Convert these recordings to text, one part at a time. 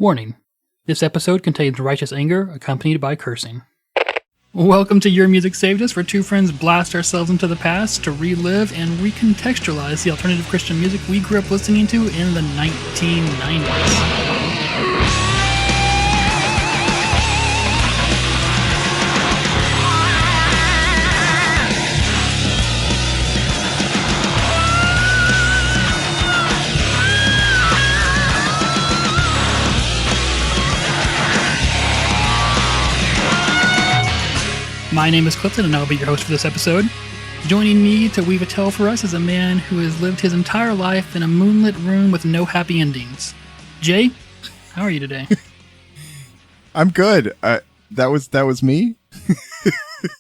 Warning. This episode contains righteous anger accompanied by cursing. Welcome to Your Music Saved Us, where two friends blast ourselves into the past to relive and recontextualize the alternative Christian music we grew up listening to in the 1990s. My name is Clifton, and I'll be your host for this episode. Joining me to weave a tale for us is a man who has lived his entire life in a moonlit room with no happy endings. Jay, how are you today? I'm good. That was me?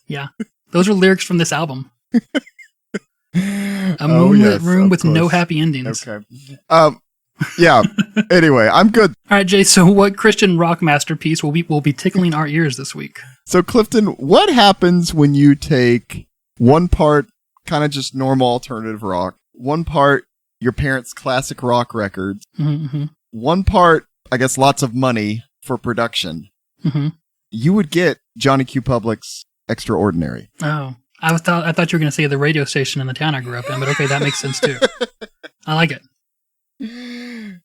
Yeah. Those are lyrics from this album. A moonlit room with no happy endings. Okay. Yeah. Anyway, I'm good. All right, Jay, so what Christian rock masterpiece will be tickling our ears this week? So, Clifton, what happens when you take one part kind of just normal alternative rock, one part your parents' classic rock records, one part, I guess, lots of money for production? You would get Johnny Q. Public's Extraordinary. Oh, I thought you were going to say the radio station in the town I grew up in, but okay, that makes sense too. I like it.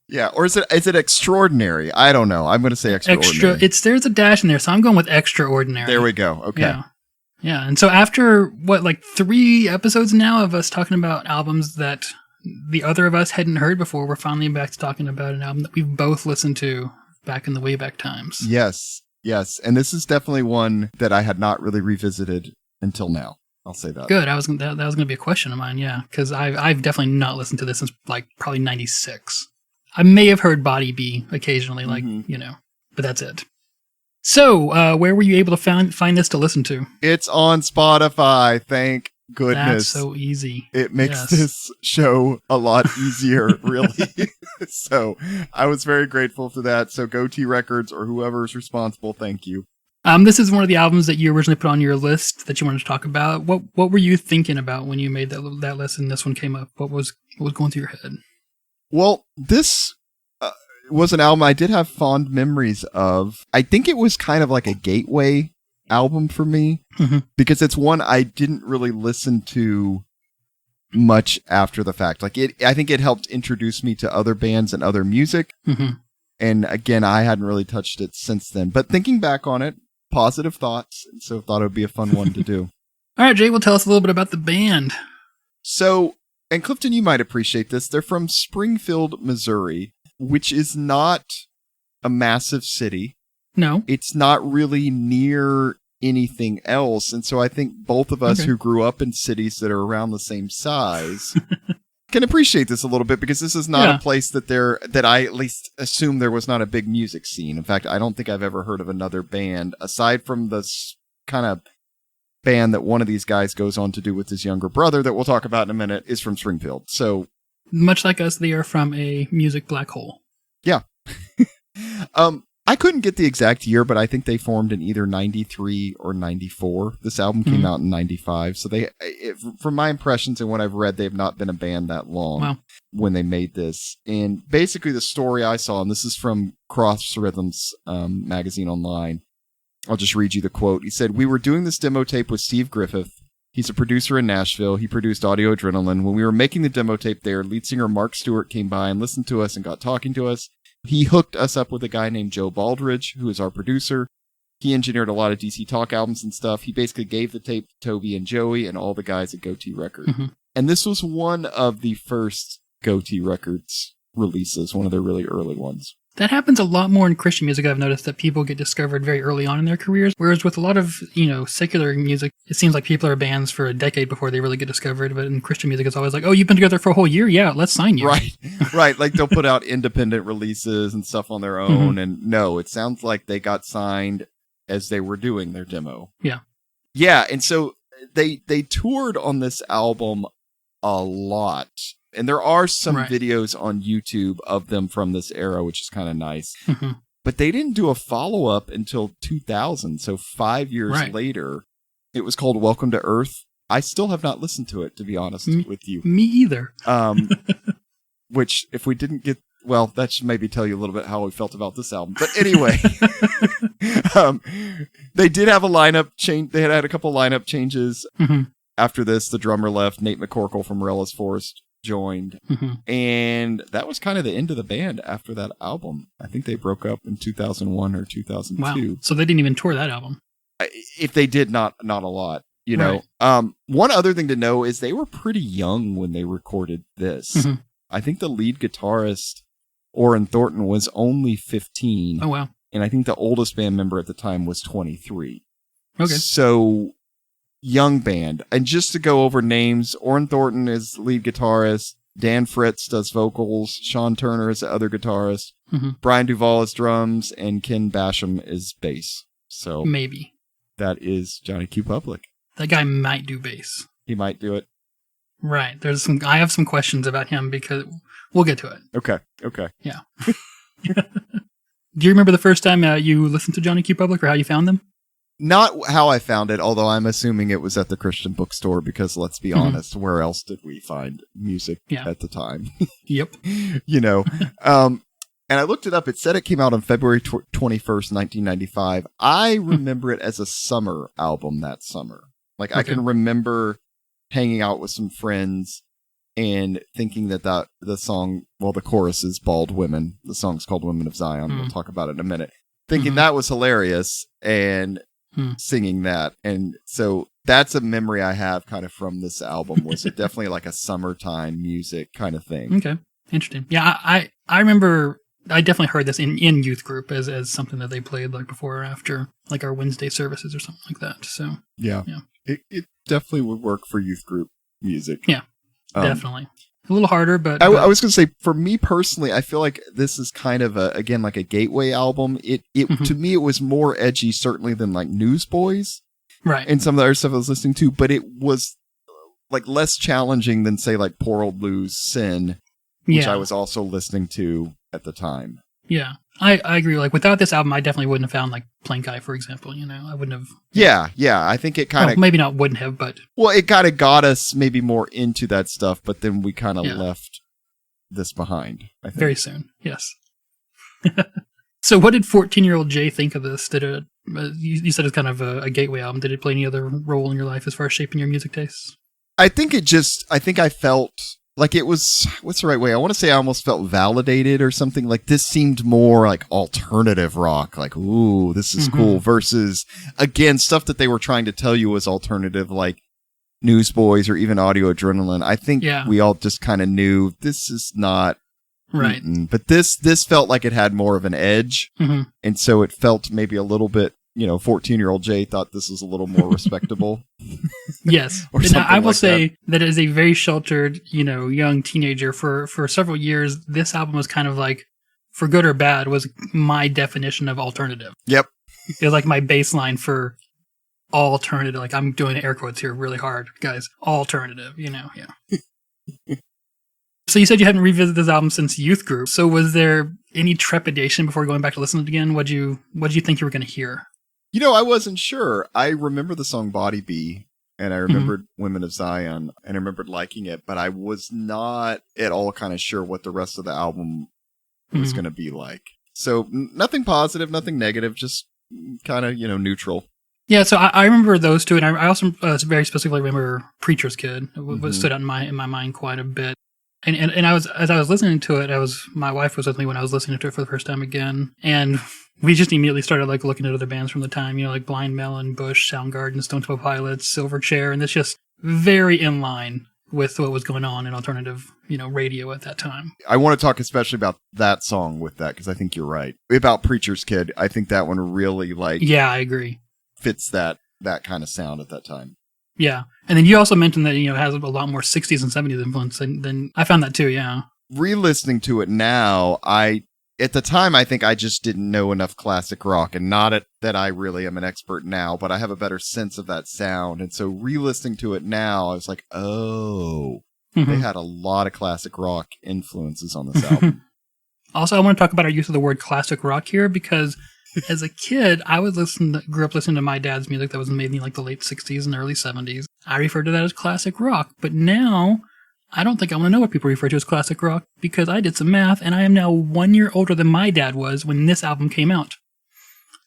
Yeah, or is it extraordinary? I don't know. I'm going to say extraordinary. There's a dash in there, so I'm going with extraordinary. There we go. Okay. Yeah. And so after 3 episodes now of us talking about albums that the other of us hadn't heard before, we're finally back to talking about an album that we've both listened to back in the way back times. Yes. And this is definitely one that I had not really revisited until now. I'll say that. Good. That was going to be a question of mine, yeah, because I've definitely not listened to this since probably 96. I may have heard Body B occasionally, but that's it. So, where were you able to find this to listen to? It's on Spotify, thank goodness. That's so easy. It makes this show a lot easier, really. So, I was very grateful for that. So, Goatee Records or whoever's responsible, thank you. This is one of the albums that you originally put on your list that you wanted to talk about. What were you thinking about when you made that list and this one came up? What was going through your head? Well, this was an album I did have fond memories of. I think it was kind of like a gateway album for me because it's one I didn't really listen to much after the fact. I think it helped introduce me to other bands and other music. And again, I hadn't really touched it since then. But thinking back on it, positive thoughts, and so thought it would be a fun one to do. All right, Jay, well, tell us a little bit about the band. So, and Clifton, you might appreciate this. They're from Springfield, Missouri, which is not a massive city. No. It's not really near anything else. And so I think both of us who grew up in cities that are around the same size can appreciate this a little bit, because this is not a place that I at least assume there was not a big music scene. In fact, I don't think I've ever heard of another band aside from this kind of band that one of these guys goes on to do with his younger brother that we'll talk about in a minute is from Springfield. So much like us, they are from a music black hole. Yeah. I couldn't get the exact year, but I think they formed in either 93 or 94. This album came out in 95. So from my impressions and what I've read, they've not been a band that long when they made this. And basically the story I saw, and this is from Cross Rhythms magazine online. I'll just read you the quote. He said, "We were doing this demo tape with Steve Griffith. He's a producer in Nashville. He produced Audio Adrenaline. When we were making the demo tape there, lead singer Mark Stewart came by and listened to us and got talking to us. He hooked us up with a guy named Joe Baldridge, who is our producer. He engineered a lot of DC Talk albums and stuff. He basically gave the tape to Toby and Joey and all the guys at Goatee Records." And this was one of the first Goatee Records releases, one of their really early ones. That happens a lot more in Christian music. I've noticed that people get discovered very early on in their careers, whereas with a lot of, secular music, it seems like people are bands for a decade before they really get discovered. But in Christian music, it's always like, oh, you've been together for a whole year? Yeah, let's sign you. Right. Like they'll put out independent releases and stuff on their own. And no, it sounds like they got signed as they were doing their demo. Yeah. Yeah. And so they toured on this album a lot. And there are some videos on YouTube of them from this era, which is kind of nice. But they didn't do a follow-up until 2000. So 5 years later, it was called Welcome to Earth. I still have not listened to it, to be honest with you. Me either. Which, if we didn't get well, that should maybe tell you a little bit how we felt about this album. But anyway, they did have a lineup change. They had a couple lineup changes. Mm-hmm. After this, the drummer left. Nate McCorkle from Morellas Forest joined. Mm-hmm. And that was kind of the end of the band after that album. I think they broke up in 2001 or 2002. Wow. So they didn't even tour that album. If they did, not a lot. You know, one other thing to know is they were pretty young when they recorded this. Mm-hmm. I think the lead guitarist, Orrin Thornton, was only 15. Oh, wow. And I think the oldest band member at the time was 23. Okay. So, young band. And just to go over names, Orrin Thornton is lead guitarist. Dan Fritz does vocals. Sean Turner is the other guitarist. Mm-hmm. Brian Duvall is drums. And Ken Basham is bass. So, maybe. That is Johnny Q. Public. That guy might do bass. He might do it. Right. I have some questions about him because we'll get to it. Okay. Yeah. Do you remember the first time you listened to Johnny Q. Public or how you found them? Not how I found it, although I'm assuming it was at the Christian bookstore because let's be honest, where else did we find music at the time? Yep. You know, and I looked it up. It said it came out on February 21st, 1995. I remember it as a summer album that summer. Like, I can remember hanging out with some friends and thinking that the song, well, the chorus is Bald Women. The song's called Women of Zion. We'll talk about it in a minute. Thinking that was hilarious and singing that. And so that's a memory I have kind of from this album. Was it definitely like a summertime music kind of thing? Okay. Interesting. Yeah, I remember I definitely heard this in youth group as something that they played like before or after like our Wednesday services or something like that. So yeah. It definitely would work for youth group music. Yeah, definitely. A little harder, but... I was going to say, for me personally, I feel like this is kind of, again, like a gateway album. It to me, it was more edgy, certainly, than like Newsboys. Right. And some of the other stuff I was listening to, but it was like less challenging than, say, like Poor Old Lou's Sin, which I was also listening to at the time. Yeah. I agree. Like, without this album, I definitely wouldn't have found, like, Plank Eye, for example. You know, I wouldn't have... Yeah. I think it kind of... maybe not wouldn't have, but... Well, it kind of got us maybe more into that stuff, but then we kind of left this behind, I think. Very soon, yes. So what did 14-year-old Jay think of this? Did it... you said it's kind of a gateway album. Did it play any other role in your life as far as shaping your music tastes? I think I felt... Like it was, what's the right way? I want to say I almost felt validated or something. Like this seemed more like alternative rock. Like, ooh, this is cool. Versus, again, stuff that they were trying to tell you was alternative, like Newsboys or even Audio Adrenaline. I think we all just kind of knew this is not right. But this felt like it had more of an edge. And so it felt maybe a little bit, 14-year-old Jay thought this was a little more respectable. Yes. And I will say that as a very sheltered, young teenager for several years, this album was kind of like, for good or bad, was my definition of alternative. Yep. It was like my baseline for alternative. Like I'm doing air quotes here really hard, guys. Alternative, yeah. So you said you hadn't revisited this album since youth group. So was there any trepidation before going back to listen to it again? What'd you think you were going to hear? I wasn't sure. I remember the song Body Bee, and I remembered Women of Zion, and I remembered liking it, but I was not at all kind of sure what the rest of the album was going to be like. So nothing positive, nothing negative, just kind of, neutral. Yeah, so I remember those two, and I also very specifically remember Preacher's Kid. It stood out in my mind quite a bit. And as I was listening to it, my wife was with me when I was listening to it for the first time again, and we just immediately started like looking at other bands from the time, like Blind Melon, Bush, Soundgarden, Stone Temple Pilots, Silverchair, and it's just very in line with what was going on in alternative, radio at that time. I want to talk especially about that song with that because I think you're right about Preacher's Kid. I think that one really I agree, fits that kind of sound at that time. Yeah. And then you also mentioned that, it has a lot more 60s and 70s influence than I found that too, yeah. Re-listening to it now, at the time, I think I just didn't know enough classic rock, and not that I really am an expert now, but I have a better sense of that sound. And so re-listening to it now, I was like, oh, they had a lot of classic rock influences on this album. Also, I want to talk about our use of the word classic rock here, because as a kid, I grew up listening to my dad's music that was made in like the late 60s and early 70s. I referred to that as classic rock, but now I don't think I want to know what people refer to as classic rock because I did some math and I am now 1 year older than my dad was when this album came out.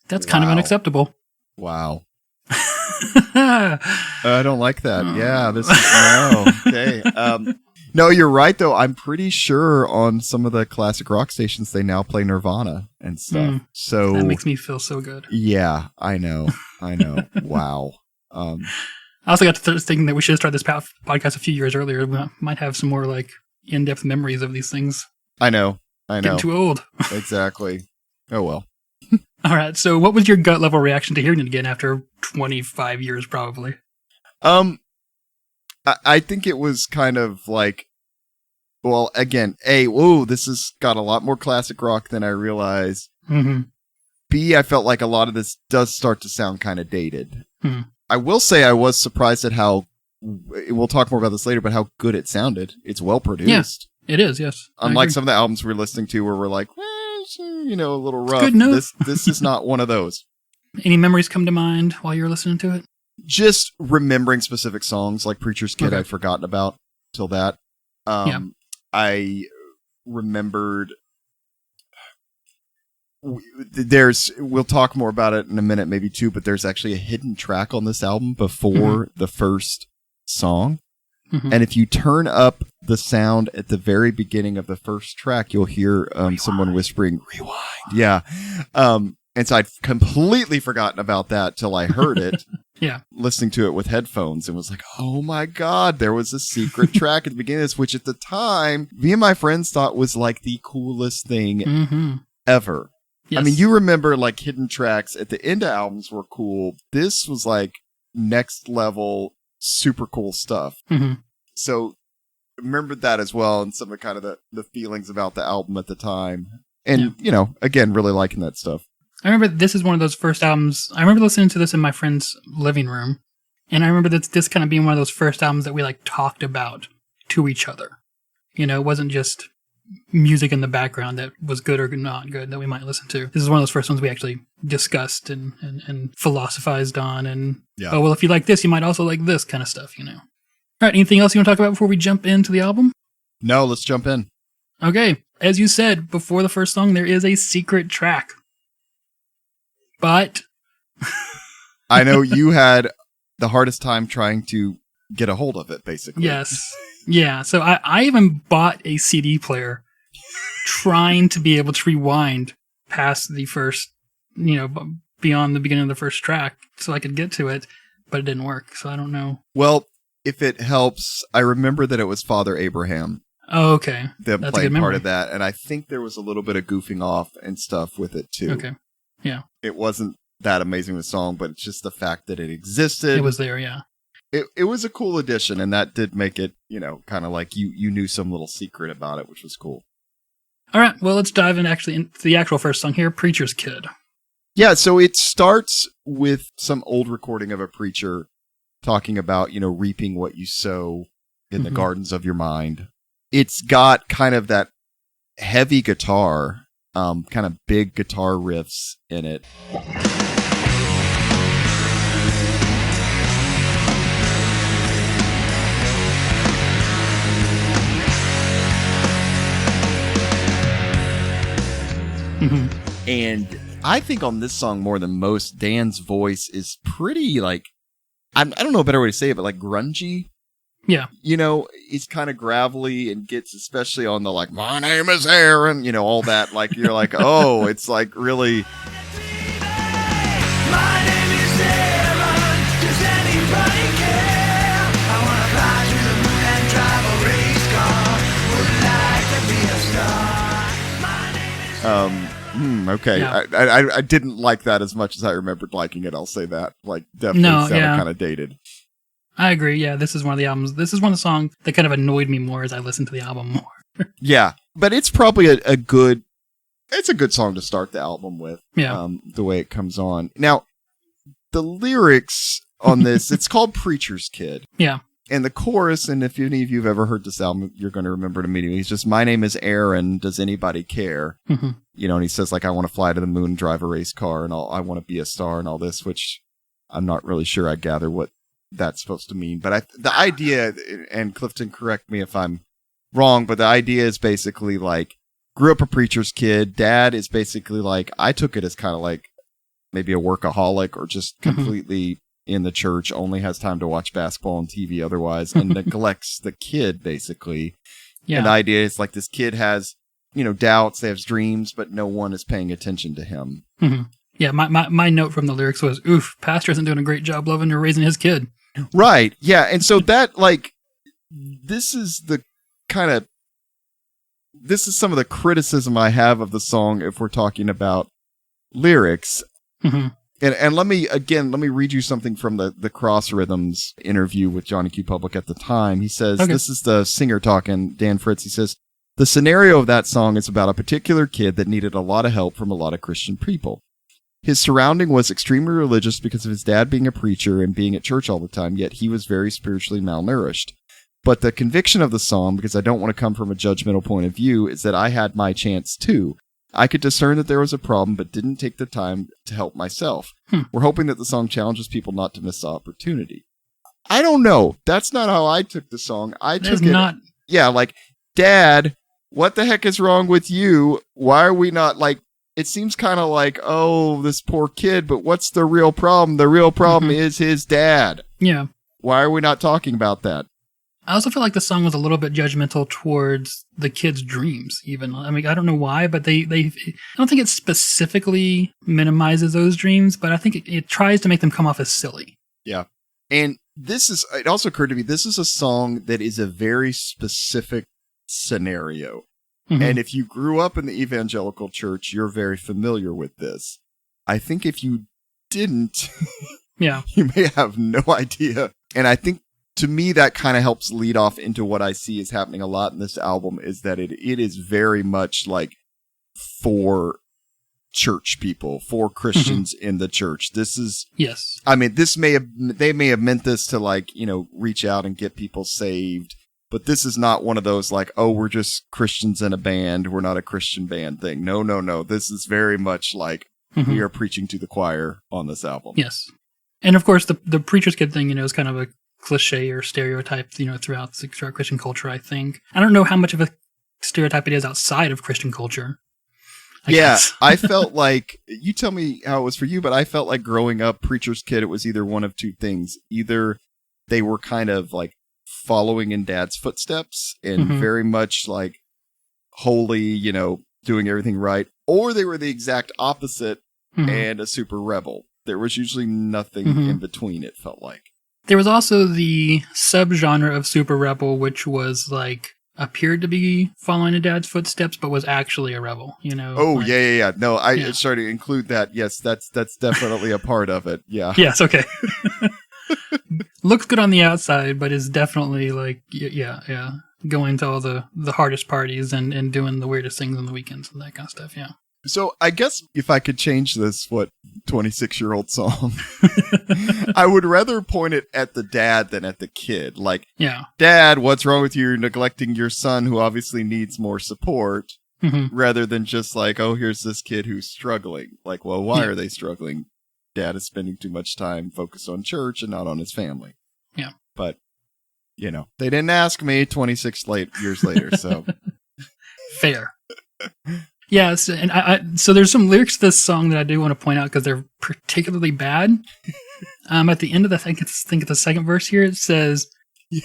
That's kind of unacceptable. Wow. I don't like that. Yeah, this is no. Okay. No, you're right though. I'm pretty sure on some of the classic rock stations they now play Nirvana and stuff. So that makes me feel so good. Yeah, I know. Wow. I also got to thinking that we should have started this podcast a few years earlier. We might have some more like in-depth memories of these things. I know. Getting too old. Exactly. Oh well. All right. So, what was your gut level reaction to hearing it again after 25 years, probably? I think it was kind of like, well, again, whoa, this has got a lot more classic rock than I realized. Mm-hmm. B, I felt like a lot of this does start to sound kind of dated. Hmm. I will say I was surprised at how, we'll talk more about this later, but how good it sounded. It's well produced. Yeah, it is, yes. Unlike some of the albums we're listening to where we're like, a little rough. Good note. This is not one of those. Any memories come to mind while you're listening to it? Just remembering specific songs like Preacher's Kid I'd forgotten about till that. I remembered we'll talk more about it in a minute, maybe two, but there's actually a hidden track on this album before the first song. Mm-hmm. And if you turn up the sound at the very beginning of the first track, you'll hear someone whispering, "Rewind." Yeah. And so I'd completely forgotten about that till I heard it. Yeah. Listening to it with headphones and was like, oh my God, there was a secret track at the beginning of this, which at the time, me and my friends thought was like the coolest thing ever. Yes. I mean, you remember like hidden tracks at the end of albums were cool. This was like next level, super cool stuff. Mm-hmm. So remembered that as well and some of kind of the feelings about the album at the time. And, again, really liking that stuff. I remember this is one of those first albums. I remember listening to this in my friend's living room. And I remember this kind of being one of those first albums that we like talked about to each other. It wasn't just music in the background that was good or not good that we might listen to. This is one of those first ones we actually discussed and philosophized on. And, oh, well, if you like this, you might also like this kind of stuff, All right, anything else you want to talk about before we jump into the album? No, let's jump in. Okay, as you said, before the first song, there is a secret track. But I know you had the hardest time trying to get a hold of it, basically. Yes. Yeah. So I even bought a CD player trying to be able to rewind past the first, beyond the beginning of the first track so I could get to it, but it didn't work. So I don't know. Well, if it helps, I remember that it was Father Abraham. Oh, okay. That played part of that. And I think there was a little bit of goofing off and stuff with it, too. Okay. Yeah. It wasn't that amazing of a song, but it's just the fact that it existed. It was there, yeah. It was a cool addition, and that did make it, kind of like you knew some little secret about it, which was cool. All right, well, let's dive into the actual first song here, Preacher's Kid. Yeah, so it starts with some old recording of a preacher talking about, reaping what you sow in the gardens of your mind. It's got kind of that heavy guitar, kind of big guitar riffs in it. And I think on this song more than most, Dan's voice is pretty like, I don't know a better way to say it, but like grungy. Yeah. It's kind of gravelly and gets especially on the like, my name is Aaron, all that. Like, you're like, oh, it's like really. My name is Aaron. Does anybody care? I want to fly to the moon and drive a race car. Would like to be a star. My name is okay. Yeah. I didn't like that as much as I remembered liking it. I'll say that. Like, definitely sounded kind of dated. I agree. Yeah, this is one of the albums. This is one of the songs that kind of annoyed me more as I listened to the album more. Yeah, but it's probably a good song to start the album with. Yeah. The way it comes on. Now, the lyrics on this, it's called Preacher's Kid. Yeah. And the chorus, and if any of you have ever heard this album, you're going to remember it immediately. He's just, my name is Aaron. Does anybody care? Mm-hmm. And he says, like, I want to fly to the moon, drive a race car, and I want to be a star and all this, which I'm not really sure I gather what that's supposed to mean. But the idea, and Clifton, correct me if I'm wrong, but the idea is basically like, grew up a preacher's kid. Dad is basically like, I took it as kind of like maybe a workaholic or just completely in the church, only has time to watch basketball and TV otherwise, and neglects the kid, basically. Yeah. And the idea is like this kid has, doubts, they have dreams, but no one is paying attention to him. Mm-hmm. Yeah, my note from the lyrics was, oof, pastor isn't doing a great job loving or raising his kid. Right, yeah, and so that, like, this is some of the criticism I have of the song if we're talking about lyrics. Mm-hmm. And let me read you something from the Cross Rhythms interview with Johnny Q. Public at the time. He says, This is the singer talking, Dan Fritz. He says, the scenario of that song is about a particular kid that needed a lot of help from a lot of Christian people. His surrounding was extremely religious because of his dad being a preacher and being at church all the time, yet he was very spiritually malnourished. But the conviction of the song, because I don't want to come from a judgmental point of view, is that I had my chance too. I could discern that there was a problem, but didn't take the time to help myself. We're hoping that the song challenges people not to miss the opportunity. I don't know. That's not how I took the song. Yeah, like, Dad, what the heck is wrong with you? Why are we not, like, it seems kind of like, oh, this poor kid, but what's the real problem? The real problem is his dad. Yeah. Why are we not talking about that? I also feel like the song was a little bit judgmental towards the kid's dreams, even. I mean, I don't know why, but I don't think it specifically minimizes those dreams, but I think it tries to make them come off as silly. Yeah. And it also occurred to me, this is a song that is a very specific scenario. Mm-hmm. And if you grew up in the evangelical church, you're very familiar with this. I think if you didn't, yeah, you may have no idea. And I think, to me, that kind of helps lead off into what I see is happening a lot in this album, is that it is very much like for church people, for Christians in the church. This is, yes. I mean, they may have meant this to, like, reach out and get people saved, but this is not one of those like, oh, we're just Christians in a band, we're not a Christian band thing. No. This is very much like we are preaching to the choir on this album. Yes. And of course, the preacher's kid thing, is kind of a cliche or stereotype, throughout Christian culture, I think. I don't know how much of a stereotype it is outside of Christian culture. I guess. I felt like, you tell me how it was for you, but I felt like growing up, preacher's kid, it was either one of two things. Either they were kind of like following in dad's footsteps and very much like holy, doing everything right, or they were the exact opposite and a super rebel. There was usually nothing in between, it felt like. There was also the subgenre of super rebel, which was like appeared to be following in dad's footsteps, but was actually a rebel. Oh, like, yeah. No, I started to include that. Yes, that's definitely a part of it. Yeah. Yes. Okay. Looks good on the outside, but is definitely like going to all the hardest parties and doing the weirdest things on the weekends and that kind of stuff. Yeah. So I guess if I could change this, 26-year-old song, I would rather point it at the dad than at the kid. Like, Dad, what's wrong with you? You're neglecting your son who obviously needs more support, rather than just like, oh, here's this kid who's struggling. Like, well, why are they struggling? Dad is spending too much time focused on church and not on his family. Yeah. But, they didn't ask me 26 years later, so. Fair. Yes, and so there's some lyrics to this song that I do want to point out because they're particularly bad. At the end of I think it's the second verse here, it says,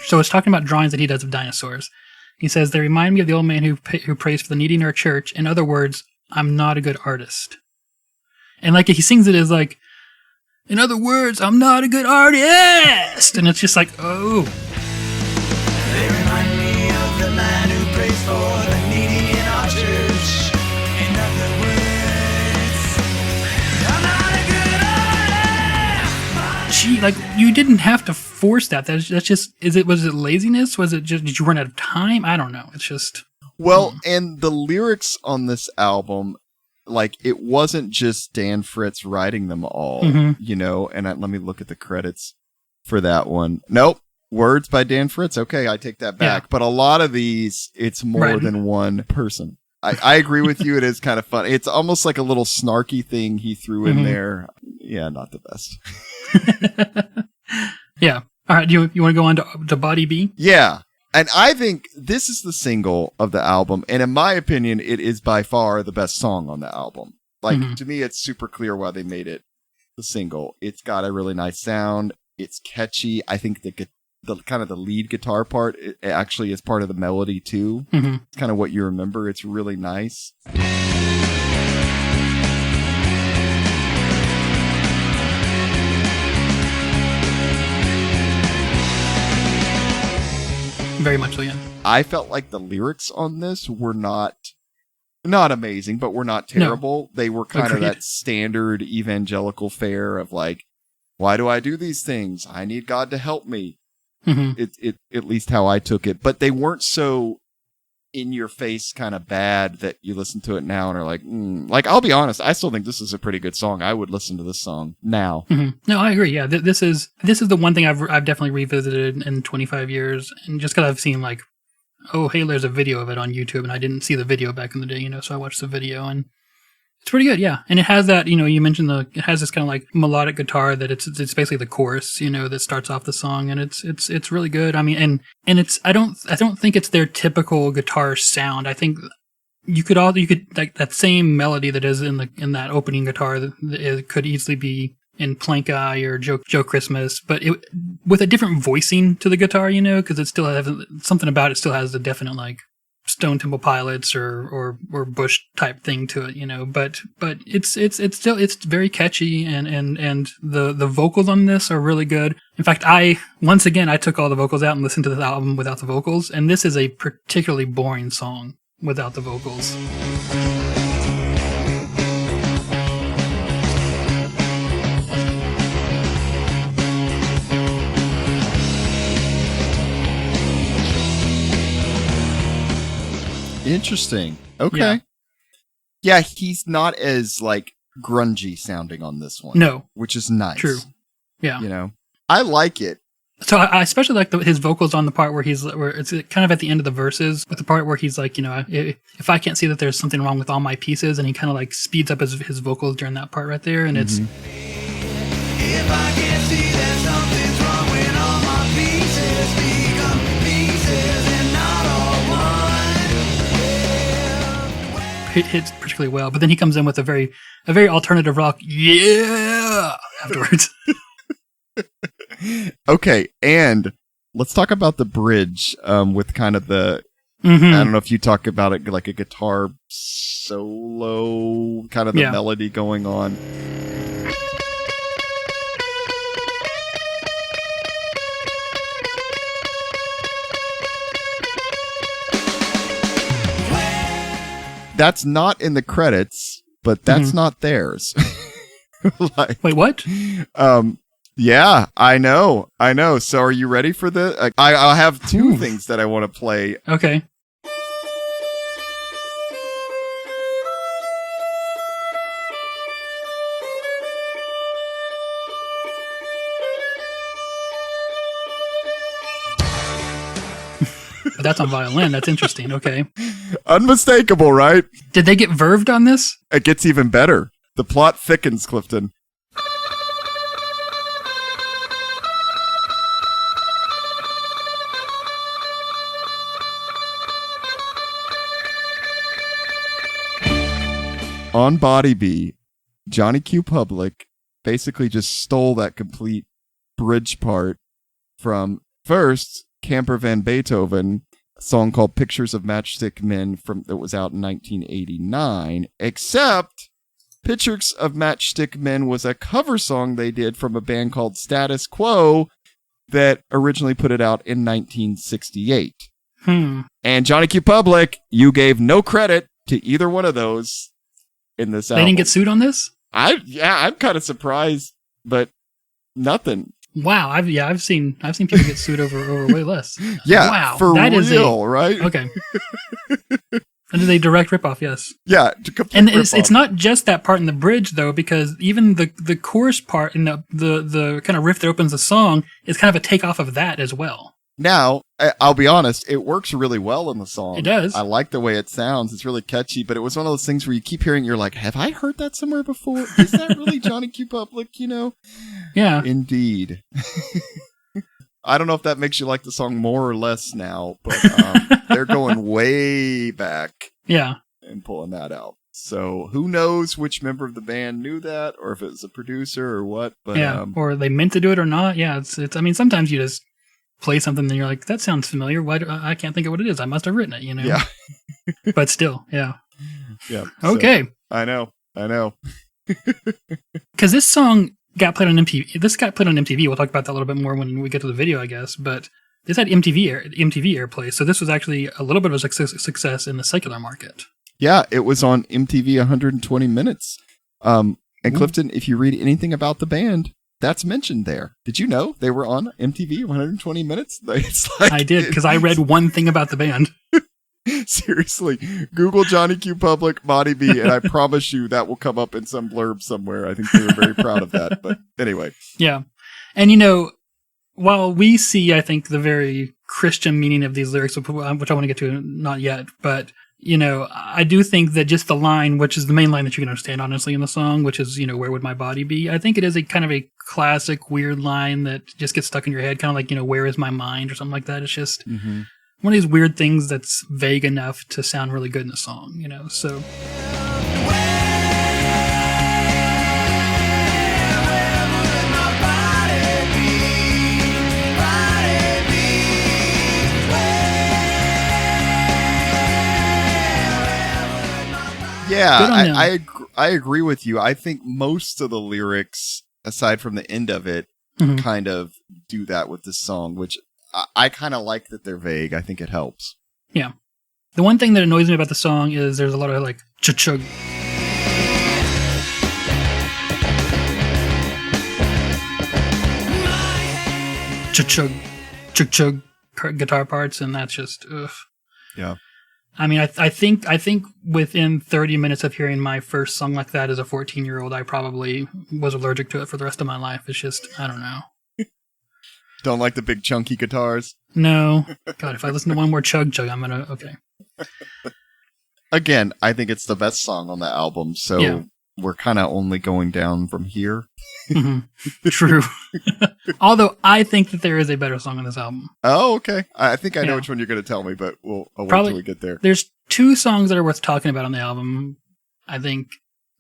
so it's talking about drawings that he does of dinosaurs. He says, they remind me of the old man who prays for the needy in our church. In other words, I'm not a good artist. And like he sings it as like, in other words, I'm not a good artist. And it's just like, oh. They remind me of the man who prays for the needy in our church. Like, you didn't have to force that. That's just, was it laziness? Was it just, did you run out of time? I don't know. It's just. Well, and the lyrics on this album, like, it wasn't just Dan Fritz writing them all, and let me look at the credits for that one. Nope. Words by Dan Fritz. Okay, I take that back. Yeah. But a lot of these, it's more than one person. I agree with you. It is kind of fun. It's almost like a little snarky thing he threw in there. Yeah, not the best. Yeah. All right, you want to go on to Body B? Yeah. And I think this is the single of the album. And in my opinion, it is by far the best song on the album. Like, to me, it's super clear why they made it the single. It's got a really nice sound. It's catchy. I think the kind of the lead guitar part it actually is part of the melody, too. Mm-hmm. It's kind of what you remember. It's really nice. Very much so, yeah. I felt like the lyrics on this were not amazing, but were not terrible. No. They were kind of that standard evangelical fare of like, why do I do these things? I need God to help me. Mm-hmm. It at least how I took it. But they weren't so in your face kind of bad that you listen to it now and are like, Like, I'll be honest, I still think this is a pretty good song. I would listen to this song now. Mm-hmm. No, I agree. Yeah, this is the one thing I've definitely revisited in 25 years, and just because I've seen like, oh, hey, there's a video of it on YouTube, and I didn't see the video back in the day, so I watched the video, and it's pretty good, yeah. And it has that, you mentioned it has this kind of like melodic guitar that it's basically the chorus, that starts off the song, and it's really good. I mean, and it's I don't think it's their typical guitar sound. I think you could like that same melody that is in that opening guitar it could easily be in Plank Eye or Joe Christmas, but with a different voicing to the guitar, because it still has something about it. Still has a definite like Stone Temple Pilots or Bush type thing to it, but it's very catchy and the vocals on this are really good. In fact, I took all the vocals out and listened to this album without the vocals, and this is a particularly boring song without the vocals. Interesting. Okay. Yeah, he's not as like grungy sounding on this one. No. Which is nice. True. Yeah. I like it. So I especially like his vocals on the part where it's kind of at the end of the verses with the part where he's like, if I can't see that there's something wrong with all my pieces, and he kind of like speeds up his vocals during that part right there, and it's. If I can't see that something's wrong when all my pieces become pieces and not all one. It hits particularly well, but then he comes in with a very alternative rock, afterwards. Okay, and let's talk about the bridge with kind of the. Mm-hmm. I don't know if you talk about it like a guitar solo, kind of the melody going on. That's not in the credits, but that's not theirs. Wait, what? Yeah, I know. So are you ready for the? I'll have two things that I want to play. Okay. That's on violin. That's interesting. Okay. Unmistakable, right? Did they get verved on this? It gets even better. The plot thickens, Clifton. On Body B, Johnny Q. Public basically just stole that complete bridge part from first Camper Van Beethoven, a song called Pictures of Matchstick Men that was out in 1989, except Pictures of Matchstick Men was a cover song they did from a band called Status Quo that originally put it out in 1968. And Johnny Q. Public, you gave no credit to either one of those in this album. They didn't get sued on this? I'm kind of surprised, but nothing. Wow, I've seen people get sued over way less. Yeah, wow, for real, right? Okay. And is a direct ripoff, yes. Yeah, and it's not just that part in the bridge though, because even the chorus part and the kind of riff that opens the song is kind of a takeoff of that as well. Now, I'll be honest, it works really well in the song. It does. I like the way it sounds. It's really catchy, but it was one of those things where you keep hearing, you're like, have I heard that somewhere before? Is that really Johnny Q. Public, Yeah. Indeed. I don't know if that makes you like the song more or less now, but they're going way back Yeah. and pulling that out. So who knows which member of the band knew that, or if it was a producer or what. But Yeah. Or they meant to do it or not. Yeah. It's. I mean, sometimes you just play something and you're like, that sounds familiar. Why? I can't think of what it is. I must have written it, you know? Yeah. But still, yeah. Yeah. Okay. So, I know. Because this song got played on MTV. This got played on MTV. We'll talk about that a little bit more when we get to the video, I guess. But this had MTV airplay. So this was actually a little bit of a success in the secular market. Yeah, it was on MTV 120 Minutes. And Clifton, if you read anything about the band, that's mentioned there. Did you know they were on MTV 120 Minutes? It's like, I did, because I read one thing about the band. Seriously, Google Johnny Q Public Body B, and I promise you that will come up in some blurb somewhere. I think they were very proud of that. But anyway. Yeah. And, you know, while we see, I think, the very Christian meaning of these lyrics, which I want to get to, not yet, but, you know, I do think that just the line, which is the main line that you can understand, honestly, in the song, which is, you know, where would my body be? I think it is a kind of a classic, weird line that just gets stuck in your head, kind of like, you know, where is my mind or something like that. It's just one of these weird things that's vague enough to sound really good in a song, you know, so. Yeah, I agree with you. I think most of the lyrics, aside from the end of it, kind of do that with this song, which I kind of like that they're vague. I think it helps. Yeah. The one thing that annoys me about the song is there's a lot of like chug. Chug guitar parts, and that's just ugh. Yeah. I mean, I think within 30 minutes of hearing my first song like that as a 14-year-old, I probably was allergic to it for the rest of my life. It's just, I don't know. Don't like the big chunky guitars? No. God, if I listen to one more chug, I'm gonna, okay. Again, I think it's the best song on the album, so we're kind of only going down from here. True. Although I think that there is a better song on this album. Oh, okay. I think I know which one you're going to tell me, but I'll wait till we get there. There's two songs that are worth talking about on the album. I think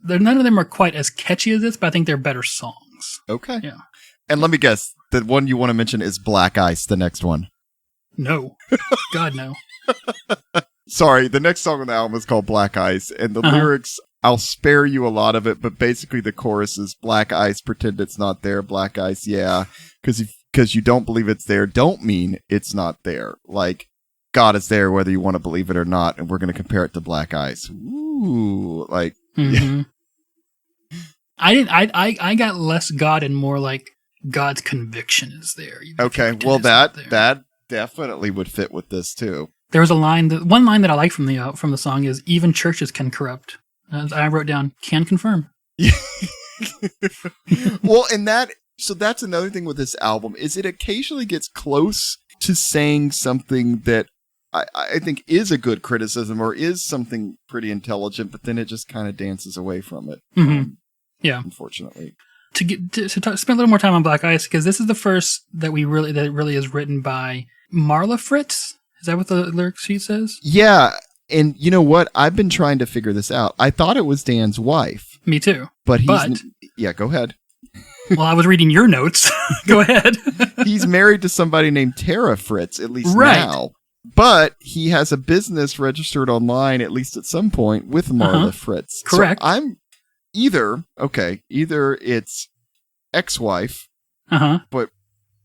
none of them are quite as catchy as this, but I think they're better songs. Okay. Yeah. And let me guess, the one you want to mention is Black Ice, the next one. No. God, no. Sorry, the next song on the album is called Black Ice, and the lyrics, I'll spare you a lot of it, but basically the chorus is black ice, pretend it's not there, black ice, yeah, because you don't believe it's there, don't mean it's not there. Like, God is there whether you want to believe it or not, and we're going to compare it to black ice. Ooh, like, yeah. I got less God and more like God's conviction is there. Okay, well that definitely would fit with this too. There was one line that I like from the song is, even churches can corrupt. I wrote down, can confirm. Well, so that's another thing with this album, is it occasionally gets close to saying something that I think is a good criticism or is something pretty intelligent, but then it just kind of dances away from it. Yeah. Unfortunately. To spend a little more time on Black Ice, because this is the first that really is written by Marla Fritz. Is that what the lyric sheet says? Yeah. And you know what? I've been trying to figure this out. I thought it was Dan's wife. Me too. But yeah, go ahead. Well, I was reading your notes. Go ahead. He's married to somebody named Tara Fritz, at least now. But he has a business registered online, at least at some point, with Marla Fritz. Correct. So I'm either it's ex-wife, but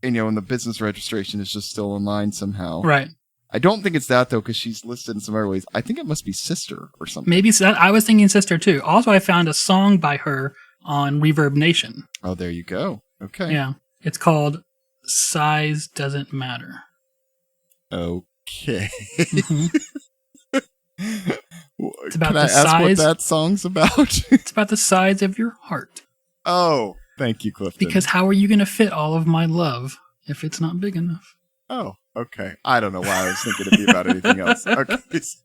and the business registration is just still online somehow. Right. I don't think it's that, though, because she's listed in some other ways. I think it must be sister or something. Maybe so. I was thinking sister, too. Also, I found a song by her on Reverb Nation. Oh, there you go. Okay. Yeah. It's called Size Doesn't Matter. Okay. It's about Can I ask what that song's about? It's about the size of your heart. Oh, thank you, Clifton. Because how are you going to fit all of my love if it's not big enough? Oh, okay. I don't know why I was thinking it'd be about anything else. Okay. It's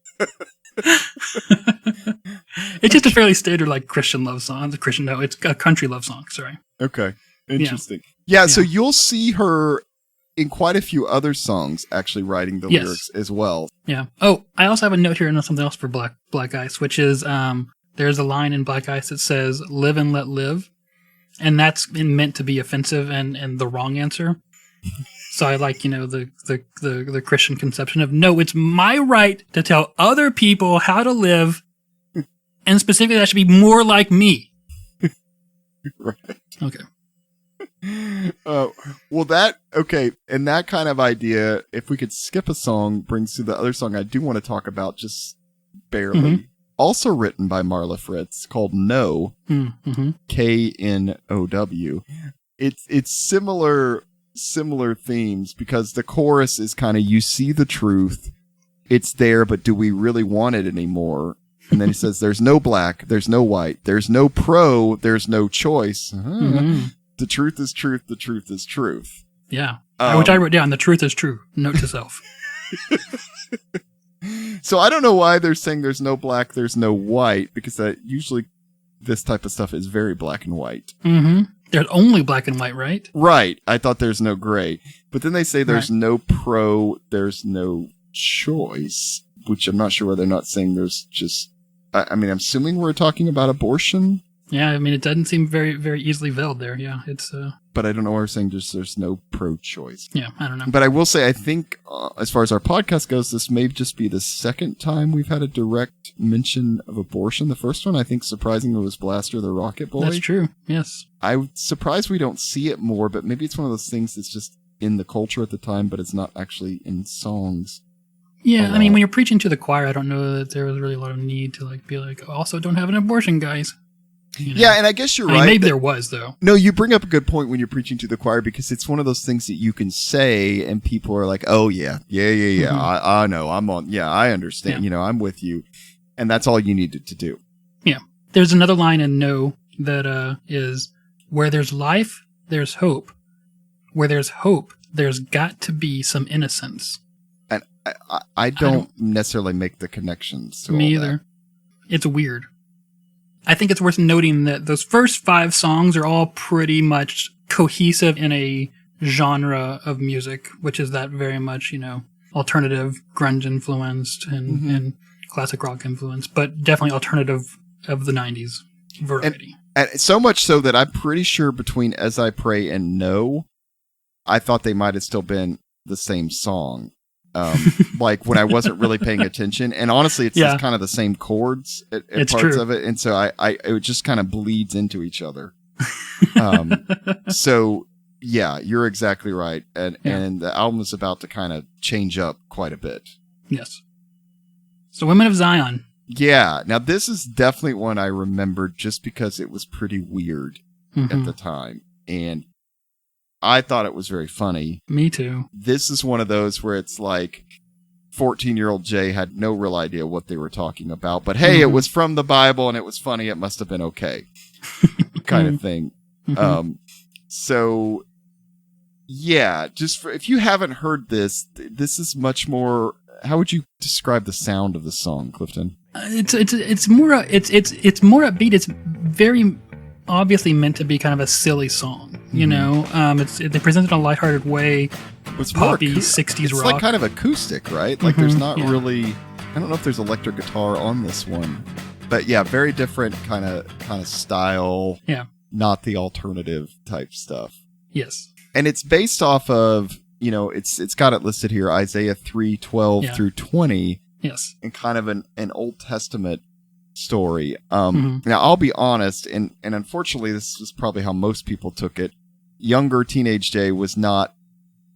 just a fairly standard like Christian love song. It's a country love song. Sorry. Okay. Interesting. Yeah. So you'll see her in quite a few other songs actually writing the lyrics as well. Yeah. Oh, I also have a note here and something else for Black Ice, which is there's a line in Black Ice that says "Live and let live," and that's meant to be offensive and the wrong answer. So I like, the Christian conception of, no, it's my right to tell other people how to live, and specifically that should be more like me. Right. Okay. And that kind of idea, if we could skip a song, brings to the other song I do want to talk about just barely. Mm-hmm. Also written by Marla Fritz, called No, mm-hmm. K-N-O-W. It's similar themes, because the chorus is kind of, you see the truth, it's there, but do we really want it anymore? And then he says, there's no black, there's no white, there's no pro, there's no choice. Mm-hmm. The truth is truth, the truth is truth. Yeah. Which I wrote down, the truth is true. Note to self. So I don't know why they're saying there's no black, there's no white, because that usually this type of stuff is very black and white. Mm-hmm. There's only black and white, right? Right. I thought there's no gray. But then they say there's no pro, there's no choice, which I'm not sure whether they're not saying there's just... I'm assuming we're talking about abortion. Yeah, it doesn't seem very, very easily veiled there. Yeah, it's... But I don't know why we're saying there's no pro-choice. Yeah, I don't know. But I will say, I think, as far as our podcast goes, this may just be the second time we've had a direct mention of abortion. The first one, I think, surprisingly, was Blaster the Rocket Boy. That's true, yes. I'm surprised we don't see it more, but maybe it's one of those things that's just in the culture at the time, but it's not actually in songs. Yeah, when you're preaching to the choir, I don't know that there was really a lot of need to be like, also don't have an abortion, guys. Yeah, and I guess you're right. Maybe there was, though. No, you bring up a good point when you're preaching to the choir, because it's one of those things that you can say and people are like, oh, yeah. Mm-hmm. I know, I'm on. Yeah, I understand. Yeah. I'm with you. And that's all you needed to do. Yeah. There's another line in No that is, where there's life, there's hope. Where there's hope, there's got to be some innocence. And I don't necessarily make the connections to me all either. That. It's weird. I think it's worth noting that those first 5 songs are all pretty much cohesive in a genre of music, which is that very much, alternative, grunge influenced and classic rock influenced, but definitely alternative of the 90s variety. And so much so that I'm pretty sure between As I Pray and No, I thought they might have still been the same song. Like when I wasn't really paying attention, and honestly, it's just kind of the same chords at parts of it, and so it just kind of bleeds into each other. So yeah, you're exactly right, and the album is about to kind of change up quite a bit. Yes. So Women of Zion. Yeah. Now this is definitely one I remembered just because it was pretty weird at the time, and I thought it was very funny. Me too. This is one of those where it's like 14-year-old Jay had no real idea what they were talking about, but hey, it was from the Bible and it was funny. It must have been okay, kind of thing. So yeah, if you haven't heard this is much more. How would you describe the sound of the song, Clifton? It's more upbeat. It's very obviously meant to be kind of a silly song. They present it in a lighthearted way. It's poppy more 60s it's rock. It's like kind of acoustic, right? Like there's not really. I don't know if there's electric guitar on this one, but yeah, very different kind of style. Yeah, not the alternative type stuff. Yes, and it's based off of it's got it listed here, Isaiah 3:12 through 20. Yes, and kind of an Old Testament story. Now I'll be honest, and unfortunately this is probably how most people took it. Younger teenage Jay was not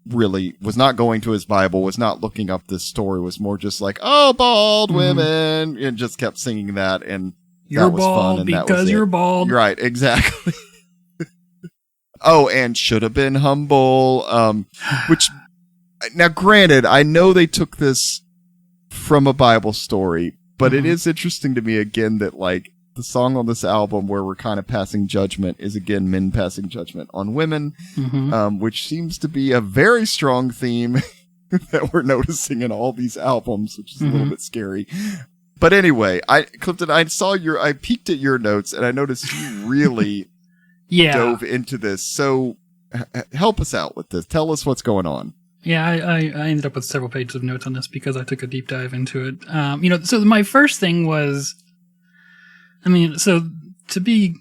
going to his Bible, was not looking up this story, was more just like, oh, bald women, and just kept singing that, and you're that was bald fun, and because that was you're bald. Right, exactly. Oh, and should have been humble, which, now granted, I know they took this from a Bible story, but it is interesting to me, again, that like the song on this album where we're kind of passing judgment is, again, men passing judgment on women, which seems to be a very strong theme that we're noticing in all these albums, which is a little bit scary. But anyway, Clifton, I peeked at your notes and I noticed you really dove into this. So help us out with this. Tell us what's going on. Yeah, I ended up with several pages of notes on this because I took a deep dive into it. So my first thing was, so to be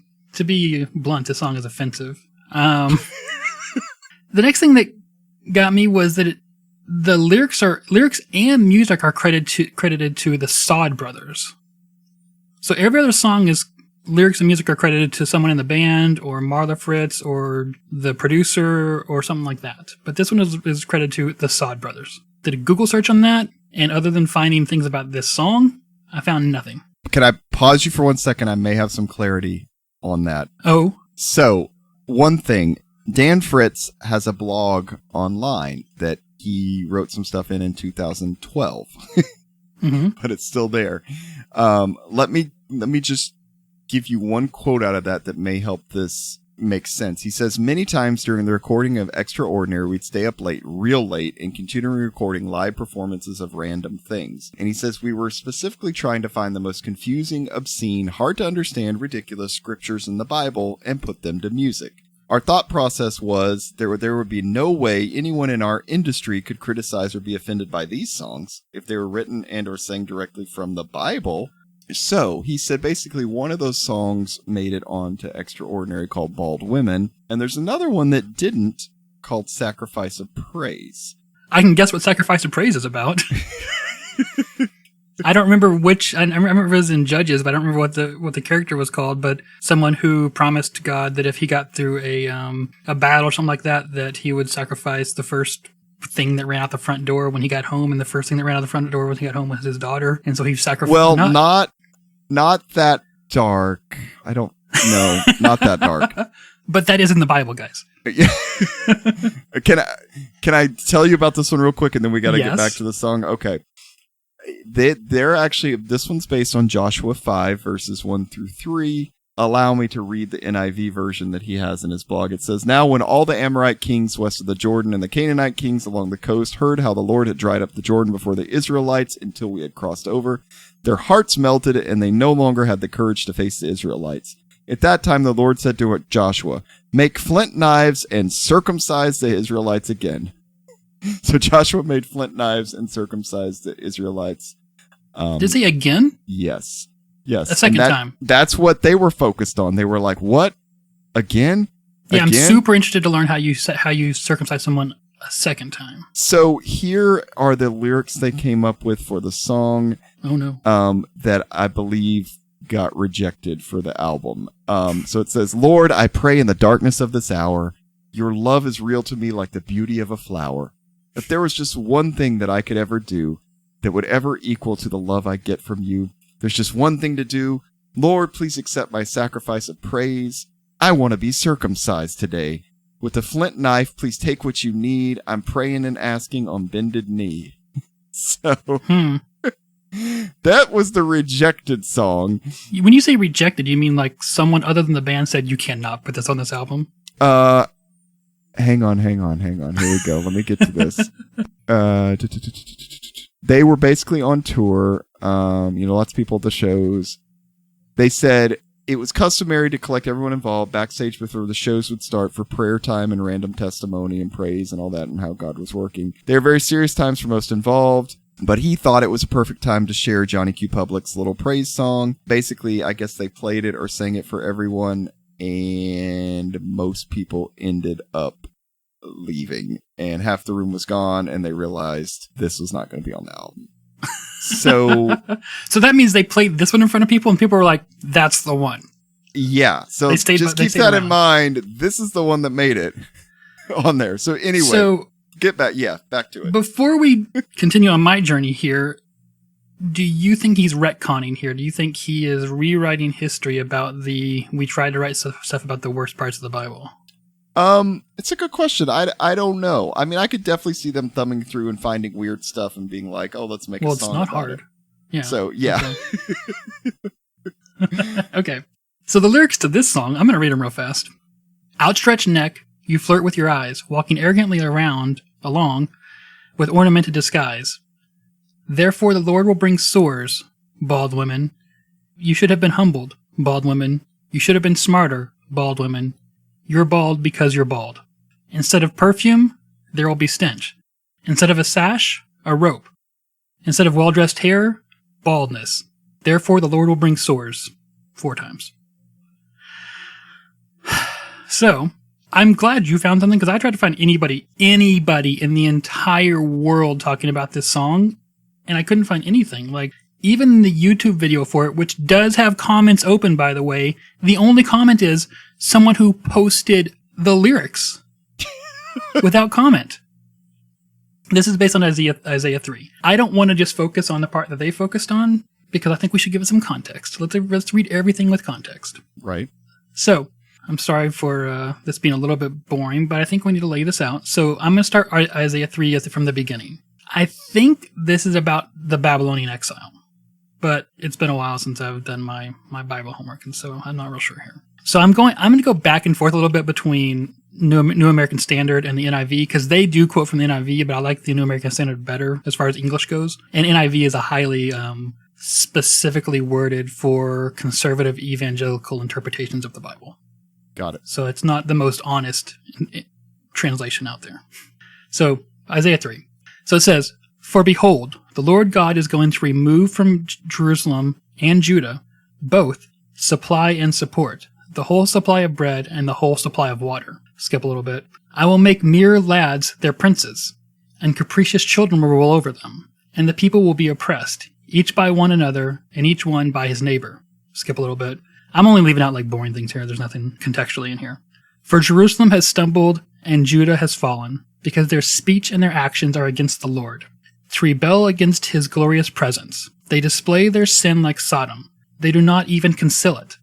blunt, this song is offensive. The next thing that got me was that the lyrics and music are credited to the Sod Brothers. So every other song is lyrics and music are credited to someone in the band or Marla Fritz or the producer or something like that. But this one is credited to the Sod Brothers. Did a Google search on that, and other than finding things about this song, I found nothing. Can I pause you for 1 second? I may have some clarity on that. Oh. So, one thing, Dan Fritz has a blog online that he wrote some stuff in 2012, but it's still there. Let me just give you one quote out of that may help this make sense. He says, many times during the recording of Extraordinary, we'd stay up late, real late, and continue recording live performances of random things. And he says, we were specifically trying to find the most confusing, obscene, hard to understand, ridiculous scriptures in the Bible and put them to music. Our thought process was there would be no way anyone in our industry could criticize or be offended by these songs if they were written and or sang directly from the Bible. So he said basically one of those songs made it onto Extraordinary called Bald Women, and there's another one that didn't called Sacrifice of Praise. I can guess what Sacrifice of Praise is about. I don't remember which. I remember it was in Judges, but I don't remember what the character was called. But someone who promised God that if he got through a battle or something like that, that he would sacrifice the first thing that ran out the front door when he got home, and the first thing that ran out the front door when he got home was his daughter, and so he sacrificed. Well, not that dark. I don't know, not that dark. But that is in the Bible, guys. Can I tell you about this one real quick, and then we got to get back to the song? Okay. They're actually, this one's based on Joshua 5, verses 1 through 3. Allow me to read the NIV version that he has in his blog. It says, now when all the Amorite kings west of the Jordan and the Canaanite kings along the coast heard how the Lord had dried up the Jordan before the Israelites until we had crossed over, their hearts melted and they no longer had the courage to face the Israelites. At that time the Lord said to Joshua, make flint knives and circumcise the Israelites again. So Joshua made flint knives and circumcised the Israelites. Did he again? Yes. Yes. A second time. That's what they were focused on. They were like, what? Again? Yeah, Again? I'm super interested to learn how you circumcise someone a second time. So here are the lyrics they came up with for the song. Oh, no. That I believe got rejected for the album. So it says, Lord, I pray in the darkness of this hour, your love is real to me like the beauty of a flower. If there was just one thing that I could ever do that would ever equal to the love I get from you, there's just one thing to do. Lord, please accept my sacrifice of praise. I want to be circumcised today. With a flint knife, please take what you need. I'm praying and asking on bended knee. So, that was the rejected song. When you say rejected, you mean like someone other than the band said, you cannot put this on this album? Hang on. Here we go. Let me get to this. They were basically on tour. Lots of people at the shows. They said it was customary to collect everyone involved backstage before the shows would start for prayer time and random testimony and praise and all that and how God was working. They were very serious times for most involved, but he thought it was a perfect time to share Johnny Q. Public's little praise song. Basically, I guess they played it or sang it for everyone, and most people ended up leaving, and half the room was gone, and they realized this was not going to be on the album. So that means they played this one in front of people, and people were like, that's the one. Yeah. So just keep that in mind. This is the one that made it on there. So anyway, back to it. Before we continue on my journey here, do you think he's retconning here? Do you think he is rewriting history about we tried to write stuff about the worst parts of the Bible? It's a good question. I don't know. I mean, I could definitely see them thumbing through and finding weird stuff and being like, oh, let's make a song. Well, it's not hard. Yeah. So, yeah. Okay. Okay. So the lyrics to this song, I'm going to read them real fast. Outstretched neck, you flirt with your eyes, walking arrogantly along, with ornamented disguise. Therefore the Lord will bring sores, bald women. You should have been humbled, bald women. You should have been smarter, bald women. You're bald because you're bald. Instead of perfume, there will be stench. Instead of a sash, a rope. Instead of well-dressed hair, baldness. Therefore the Lord will bring sores 4 times. So, I'm glad you found something, because I tried to find anybody in the entire world talking about this song, and I couldn't find anything. Like, even the YouTube video for it, which does have comments open, by the way, the only comment is someone who posted the lyrics without comment. This is based on Isaiah 3. I don't want to just focus on the part that they focused on, because I think we should give it some context. Let's read everything with context. Right. So, I'm sorry for this being a little bit boring, but I think we need to lay this out. So I'm going to start Isaiah 3 from the beginning. I think this is about the Babylonian exile, but it's been a while since I've done my Bible homework, and so I'm not real sure here. So I'm going to go back and forth a little bit between New American Standard and the NIV, because they do quote from the NIV, but I like the New American Standard better as far as English goes. And NIV is a highly specifically worded for conservative evangelical interpretations of the Bible. Got it. So it's not the most honest translation out there. So Isaiah 3. So it says, "For behold, the Lord God is going to remove from Jerusalem and Judah both supply and support, the whole supply of bread and the whole supply of water." Skip a little bit. "I will make mere lads their princes, and capricious children will rule over them, and the people will be oppressed, each by one another, and each one by his neighbor." Skip a little bit. I'm only leaving out like boring things here. There's nothing contextually in here. "For Jerusalem has stumbled and Judah has fallen, because their speech and their actions are against the Lord, to rebel against his glorious presence. They display their sin like Sodom. They do not even conceal it.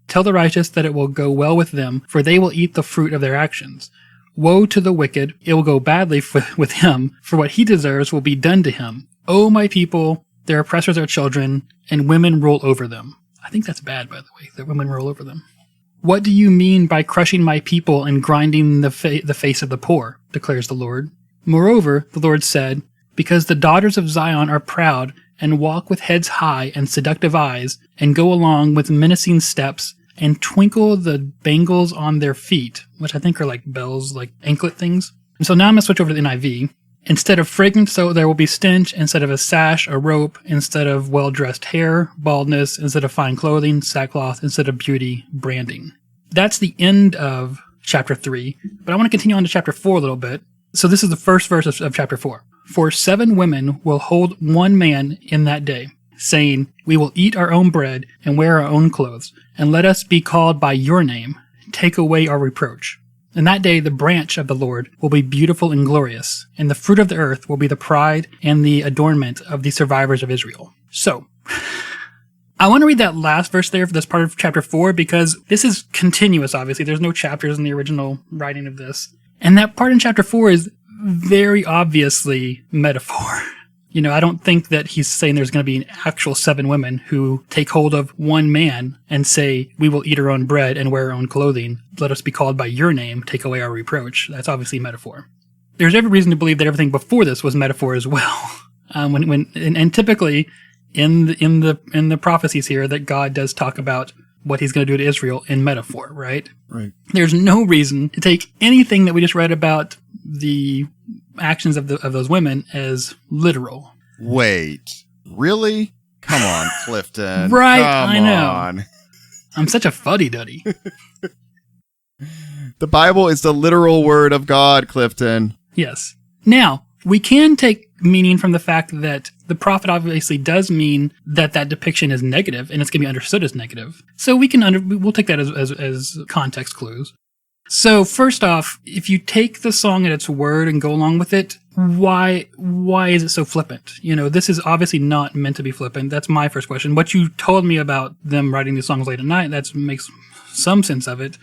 Tell the righteous that it will go well with them, for they will eat the fruit of their actions. Woe to the wicked, it will go badly with him, for what he deserves will be done to him. O my people, their oppressors are children, and women rule over them." I think that's bad, by the way, that women rule over them. "What do you mean by crushing my people and grinding the face of the poor, declares the Lord. Moreover, the Lord said, because the daughters of Zion are proud and walk with heads high and seductive eyes, and go along with menacing steps, and twinkle the bangles on their feet," which I think are like bells, like anklet things. And so now I'm going to switch over to the NIV. "Instead of fragrance, so there will be stench. Instead of a sash, a rope. Instead of well-dressed hair, baldness. Instead of fine clothing, sackcloth. Instead of beauty, branding." That's the end of chapter 3, but I want to continue on to chapter 4 a little bit. So this is the first verse of chapter 4. "For 7 women will hold 1 man in that day, saying, we will eat our own bread and wear our own clothes, and let us be called by your name. Take away our reproach. In that day the branch of the Lord will be beautiful and glorious, and the fruit of the earth will be the pride and the adornment of the survivors of Israel." So, I want to read that last verse there for this part of chapter 4, because this is continuous, obviously. There's no chapters in the original writing of this. And that part in chapter 4 is very obviously metaphor. You know, I don't think that he's saying there's going to be an actual 7 women who take hold of 1 man and say, we will eat our own bread and wear our own clothing. Let us be called by your name. Take away our reproach. That's obviously metaphor. There's every reason to believe that everything before this was metaphor as well. And typically in the prophecies here that God does talk about what he's going to do to Israel in metaphor, right? Right. There's no reason to take anything that we just read about the actions of those women as literal. Wait, really? Come on, Clifton. Right, Come I know. on. I'm such a fuddy-duddy. The Bible is the literal word of God, Clifton. Yes. Now, we can take meaning from the fact that the prophet obviously does mean that depiction is negative, and it's going to be understood as negative. So we'll take that as context clues. So first off, if you take the song at its word and go along with it, why is it so flippant? You know, this is obviously not meant to be flippant. That's my first question. What you told me about them writing these songs late at night, that makes some sense of it.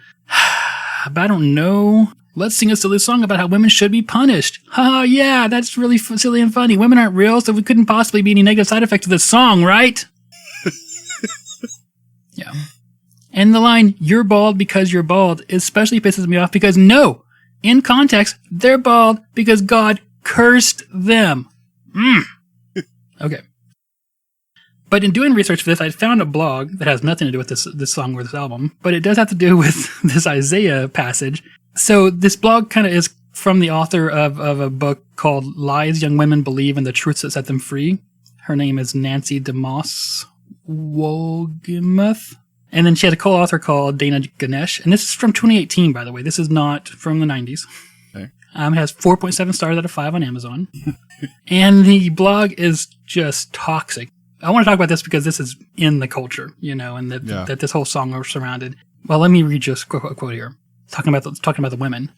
But I don't know. Let's sing a silly song about how women should be punished. Oh, yeah, that's really silly and funny. Women aren't real, so we couldn't possibly be any negative side effects of this song, right? Yeah. And the line, "you're bald because you're bald," especially pisses me off because no, in context, they're bald because God cursed them. Okay. But in doing research for this, I found a blog that has nothing to do with this song or this album, but it does have to do with this Isaiah passage. So this blog kind of is from the author of a book called Lies Young Women Believe and the Truths That Set Them Free. Her name is Nancy DeMoss Wogemuth. And then she had a co-author called Dana Ganesh. And this is from 2018, by the way. This is not from the 90s. Okay. It has 4.7 stars out of 5 on Amazon. And the blog is just toxic. I want to talk about this because this is in the culture, and that this whole song was surrounded. Well, let me read just a quote here. Talking about the women.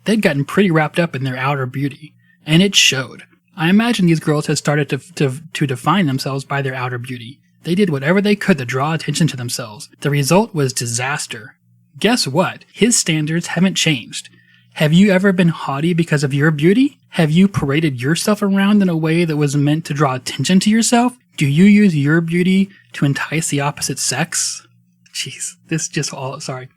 They'd gotten pretty wrapped up in their outer beauty, and it showed. I imagine these girls had started to define themselves by their outer beauty. They did whatever they could to draw attention to themselves. The result was disaster. Guess what? His standards haven't changed. Have you ever been haughty because of your beauty? Have you paraded yourself around in a way that was meant to draw attention to yourself? Do you use your beauty to entice the opposite sex? Jeez, this just all, sorry.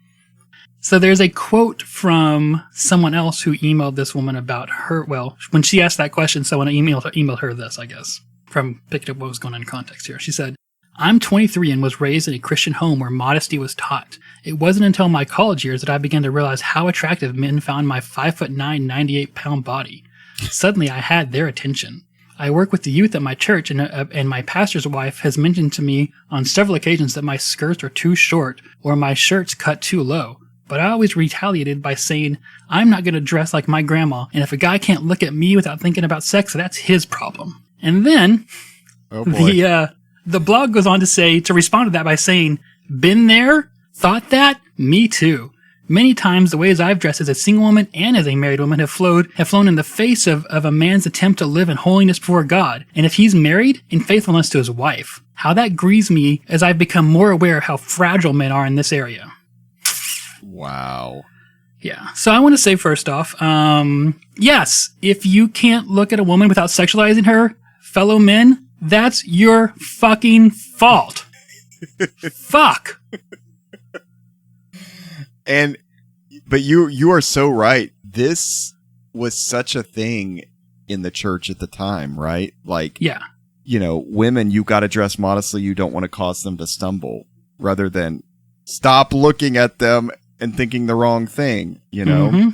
So there's a quote from someone else who emailed this woman about her, well, when she asked that question, someone emailed her this, I guess, from picking up what was going on in context here. She said, I'm 23 and was raised in a Christian home where modesty was taught. It wasn't until my college years that I began to realize how attractive men found my 5'9", 98-pound body. Suddenly I had their attention. I work with the youth at my church, and my pastor's wife has mentioned to me on several occasions that my skirts are too short or my shirts cut too low. But I always retaliated by saying, I'm not going to dress like my grandma, and if a guy can't look at me without thinking about sex, that's his problem. And then the blog goes on to respond to that by saying, been there? Thought that? Me too. Many times the ways I've dressed as a single woman and as a married woman have flown in the face of a man's attempt to live in holiness before God, and if he's married, in faithfulness to his wife. How that grieves me as I've become more aware of how fragile men are in this area. Wow. Yeah. So I want to say first off, yes, if you can't look at a woman without sexualizing her, fellow men, that's your fucking fault. Fuck. But you are so right. This was such a thing in the church at the time, right? Like, yeah. Women, you got to dress modestly. You don't want to cause them to stumble, rather than stop looking at them and thinking the wrong thing, Mm-hmm.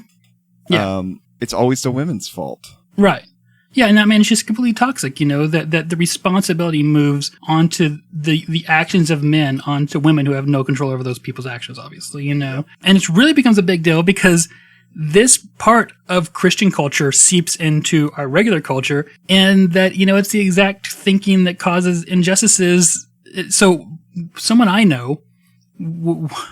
Yeah. It's always the women's fault. Right. Yeah, and I mean, it's just completely toxic, that the responsibility moves onto the actions of men onto women who have no control over those people's actions, obviously, And it really becomes a big deal because this part of Christian culture seeps into our regular culture, and that, it's the exact thinking that causes injustices. So someone I know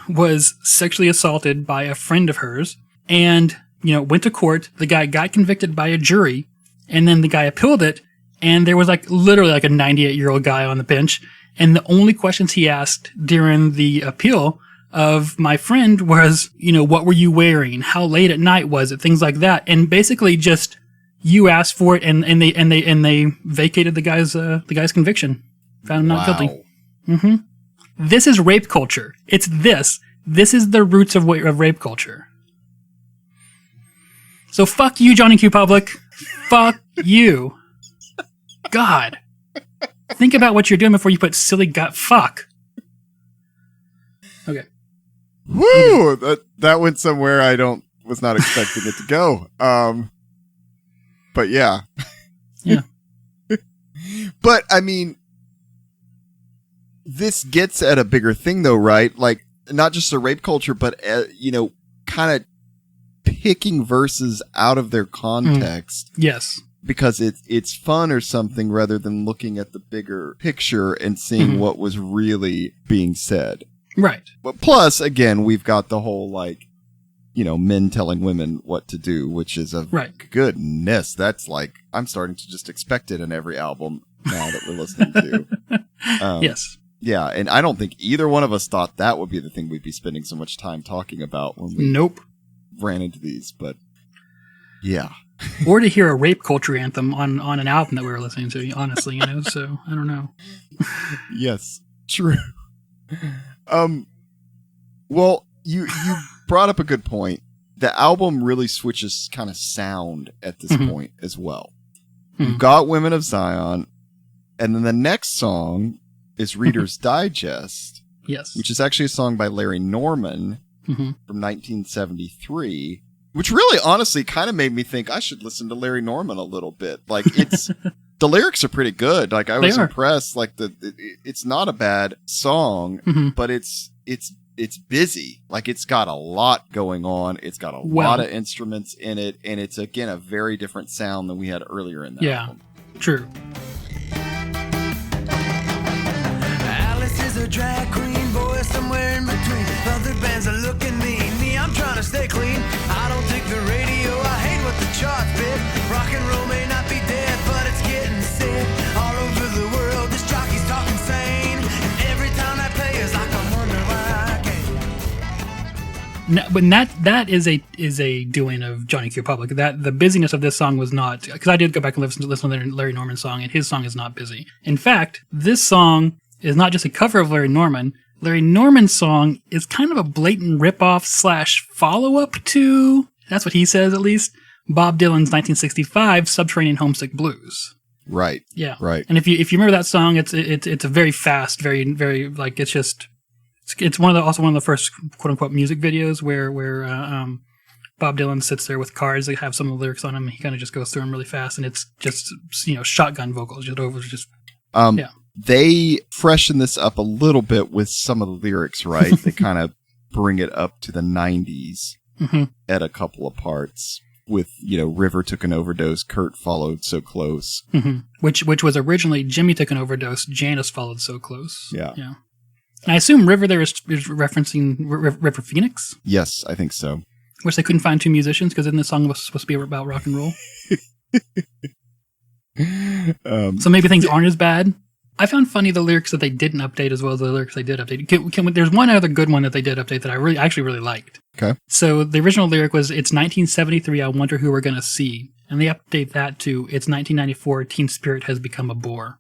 was sexually assaulted by a friend of hers and, went to court. The guy got convicted by a jury, and then the guy appealed it, and there was literally a 98-year-old guy on the bench, and the only questions he asked during the appeal of my friend was, what were you wearing? How late at night was it? Things like that. And basically just you asked for it, and they vacated the guy's conviction. Found him not guilty. Mm-hmm. This is rape culture. It's this. This is the roots of rape culture. So fuck you, Johnny Q. Public. Fuck you. God. Think about what you're doing before you put silly gut fuck. Okay. Woo! That went somewhere I was not expecting it to go. But yeah. Yeah. But I mean, this gets at a bigger thing though, right? Like, not just the rape culture, but kind of picking verses out of their context. Yes. Because it's fun or something, rather than looking at the bigger picture and seeing what was really being said. Right. But plus, again, we've got the whole, men telling women what to do, which is goodness, that's I'm starting to just expect it in every album now that we're listening to. Yes. Yeah, and I don't think either one of us thought that would be the thing we'd be spending so much time talking about when we ran into these, but yeah. Or to hear a rape culture anthem on an album that we were listening to, honestly, so I don't know. Yes, true. Well, you brought up a good point. The album really switches kind of sound at this point as well. You've got Women of Zion, and then the next song is Reader's Digest. Yes. Which is actually a song by Larry Norman from 1973, Which really, honestly, kind of made me think I should listen to Larry Norman a little bit. Like, it's the lyrics are pretty good. Like, I was impressed. Like, it's not a bad song, but it's busy. Like, it's got a lot going on. It's got a lot of instruments in it, and it's again a very different sound than we had earlier in the album. True. Alice is a drag queen, boy, somewhere in between. Other bands are looking mean. Me, I'm trying to stay clean. I don't take the radio. I hate what the charts bid. Rock and roll may not be dead, but it's getting sick. All over the world, this jockey's talking sane. And every time I play is like I wonder why I can't. No, but that is a doing of Johnny Q. Public. That the busyness of this song was not, because I did go back and listen to Larry Norman's song, and his song is not busy. In fact, this song is not just a cover of Larry Norman. Larry Norman's song is kind of a blatant ripoff / follow-up to, that's what he says at least, Bob Dylan's 1965 Subterranean Homesick Blues. Right. Yeah. Right. And if you remember that song, it's a very fast, very, very, like, it's also one of the first quote unquote music videos where Bob Dylan sits there with cards that have some of the lyrics on them, and he kind of just goes through them really fast, and it's just, shotgun vocals yeah. They freshen this up a little bit with some of the lyrics, right? They kind of bring it up to the 90s at a couple of parts with, River took an overdose, Kurt followed so close. Which was originally Jimmy took an overdose, Janice followed so close. Yeah. And I assume River there is referencing River Phoenix? Yes, I think so. Which they couldn't find two musicians because then the song was supposed to be about rock and roll. So maybe things aren't as bad. I found funny the lyrics that they didn't update as well as the lyrics they did update. There's one other good one that they did update that I actually really liked. Okay. So the original lyric was, "It's 1973, I wonder who we're going to see." And they update that to, "It's 1994, Teen Spirit has become a bore."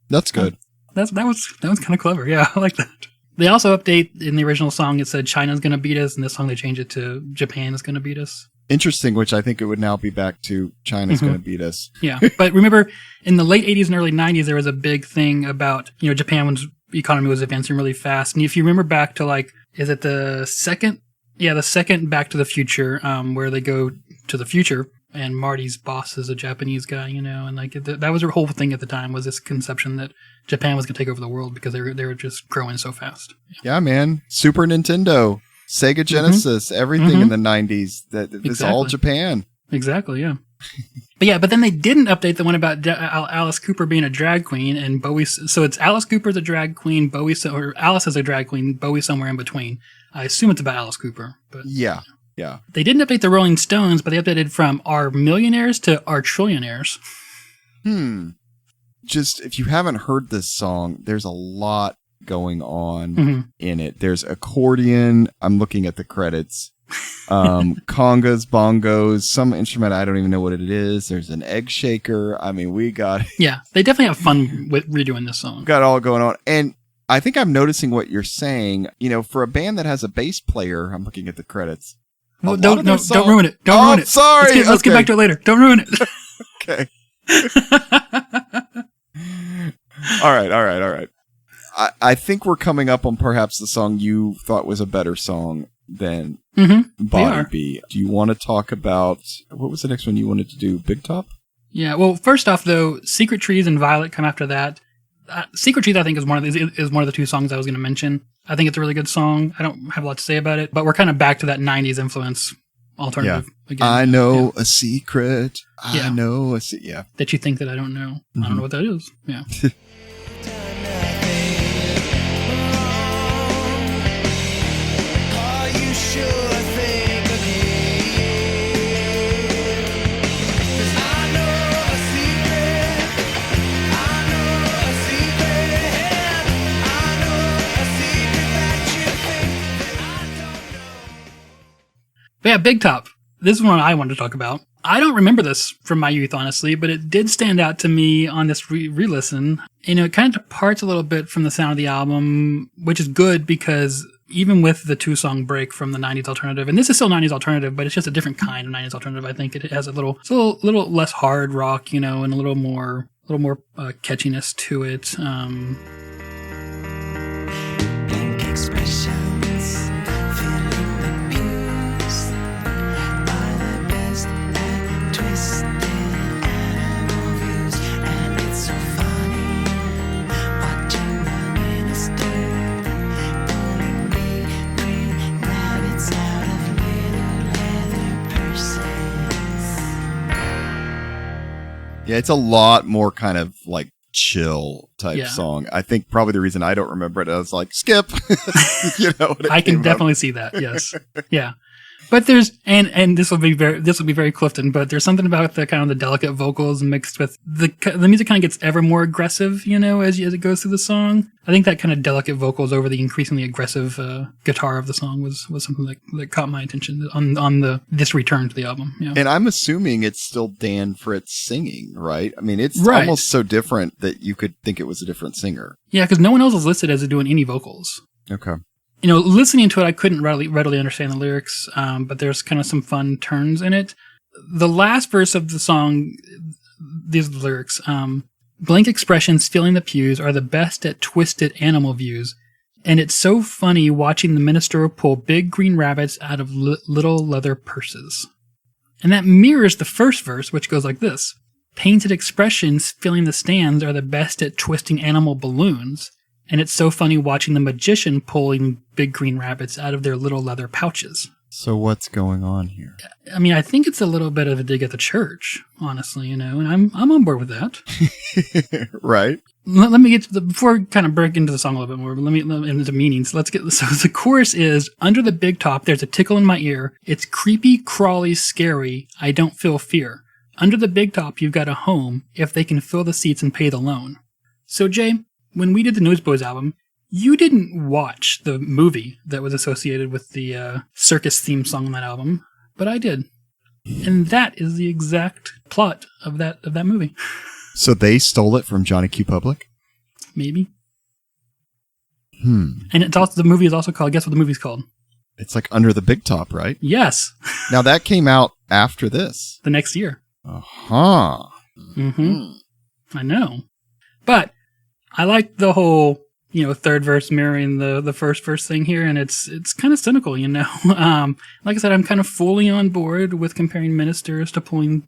That's good. That was kind of clever. Yeah, I like that. They also update, in the original song, it said China's going to beat us. In this song, they changed it to Japan is going to beat us. Interesting, which I think it would now be back to China's going to beat us. Yeah, but remember, in the late 80s and early 90s, there was a big thing about, Japan's economy was advancing really fast. And if you remember back to, like, is it the second? Yeah, the second Back to the Future, where they go to the future, and Marty's boss is a Japanese guy, and like that was their whole thing at the time, was this conception that Japan was going to take over the world because they were just growing so fast. Yeah, man. Super Nintendo. Sega Genesis, everything in the 90s. It's all Japan. Exactly, yeah. But then they didn't update the one about Alice Cooper being a drag queen and Bowie. So it's Alice Cooper's a drag queen, or Alice is a drag queen, Bowie somewhere in between. I assume it's about Alice Cooper. But yeah. They didn't update the Rolling Stones, but they updated from Our Millionaires to Our Trillionaires. Just, if you haven't heard this song, there's a lot going on in it. There's accordion. I'm looking at the credits. Congas, bongos, some instrument I don't even know what it is. There's an egg shaker. I mean, we got they definitely have fun with redoing this song. Got all going on. And I think I'm noticing what you're saying. For a band that has a bass player, I'm looking at the credits. Well, don't ruin it. Don't ruin it. Sorry. Let's get back to it later. Don't ruin it. Okay. All right. I think we're coming up on perhaps the song you thought was a better song than Body Bee. Do you want to talk about, what was the next one you wanted to do? Big Top? Yeah, well, first off, though, Secret Trees and Violet come after that. Secret Trees, I think, is one of the two songs I was going to mention. I think it's a really good song. I don't have a lot to say about it, but we're kind of back to that 90s influence alternative again. I know a secret. I know a secret. Yeah. That you think that I don't know. I don't know what that is. Yeah. But yeah, Big Top. This is one I wanted to talk about. I don't remember this from my youth, honestly, but it did stand out to me on this re-listen. It kind of departs a little bit from the sound of the album, which is good because even with the 2-song break from the 90s alternative, and this is still 90s alternative, but it's just a different kind of 90s alternative. I think it has a little less hard rock, and a little more catchiness to it. Pink expressions filling the pews. Yeah, it's a lot more kind of like chill type Yeah. song. I think probably the reason I don't remember it, I was like, skip. I can definitely see that. Yes. Yeah. But there's and this will be very Clifton, but there's something about the kind of the delicate vocals mixed with the music kind of gets ever more aggressive, as it goes through the song. I think that kind of delicate vocals over the increasingly aggressive guitar of the song was something that caught my attention on this return to the album. Yeah. And I'm assuming it's still Dan Fritz singing, right? I mean, it's Right. almost so different that you could think it was a different singer. Yeah, because no one else is listed as doing any vocals. Okay. Listening to it, I couldn't readily understand the lyrics, but there's kind of some fun turns in it. The last verse of the song, these are the lyrics. Blank expressions filling the pews are the best at twisted animal views, and it's so funny watching the minister pull big green rabbits out of little leather purses. And that mirrors the first verse, which goes like this. Painted expressions filling the stands are the best at twisting animal balloons, and it's so funny watching the magician pulling big green rabbits out of their little leather pouches. So what's going on here? I mean, I think it's a little bit of a dig at the church, honestly, and I'm on board with that. Right. Let me get to before we kind of break into the song a little bit more, but let me into meanings. So the chorus is, under the big top, there's a tickle in my ear. It's creepy, crawly, scary. I don't feel fear. Under the big top, you've got a home if they can fill the seats and pay the loan. So, Jay, when we did the Newsboys album, you didn't watch the movie that was associated with the circus theme song on that album, but I did. And that is the exact plot of that movie. So they stole it from Johnny Q. Public? Maybe. And it's also, the movie is also called, guess what the movie's called? It's like Under the Big Top, right? Yes. Now that came out after this. The next year. Uh-huh. Mm-hmm. I know. But I like the whole, third verse mirroring the first verse thing here, and it's kind of cynical, Like I said, I'm kind of fully on board with comparing ministers to pulling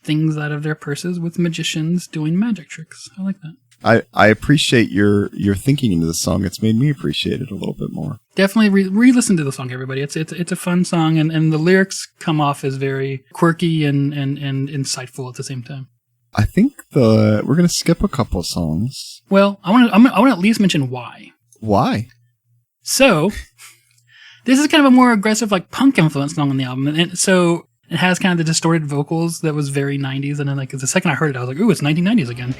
things out of their purses with magicians doing magic tricks. I like that. I appreciate your thinking into the song. It's made me appreciate it a little bit more. Definitely re-listen to the song, everybody. It's a fun song, and the lyrics come off as very quirky and insightful at the same time. I think we're gonna skip a couple of songs. Well, I want to at least mention why. Why? So, this is kind of a more aggressive, like punk influence song on the album, and so it has kind of the distorted vocals that was very 90s. And then, like the second I heard it, I was like, "Ooh, it's 1990s again."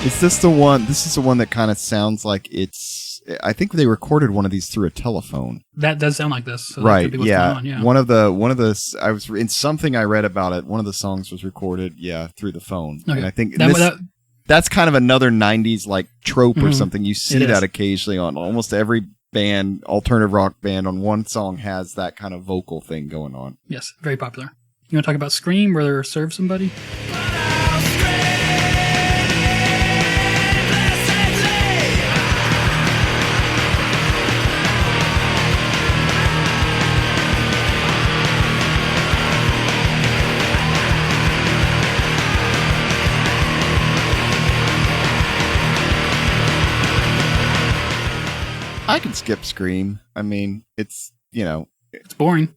Is this the one? This is the one that kind of sounds like it's. I think they recorded one of these through a telephone. That does sound like this, so that right? could be what's Yeah. going on, yeah. One of the. I was in something I read about it. One of the songs was recorded, through the phone. Okay. And I think That- that's kind of another '90s like trope or Mhm. something. You see It that is. occasionally on almost every band, alternative rock band. On one song has that kind of vocal thing going on. Yes, very popular. You want to talk about Scream or Serve Somebody? I can skip Scream. I mean, it's It's boring.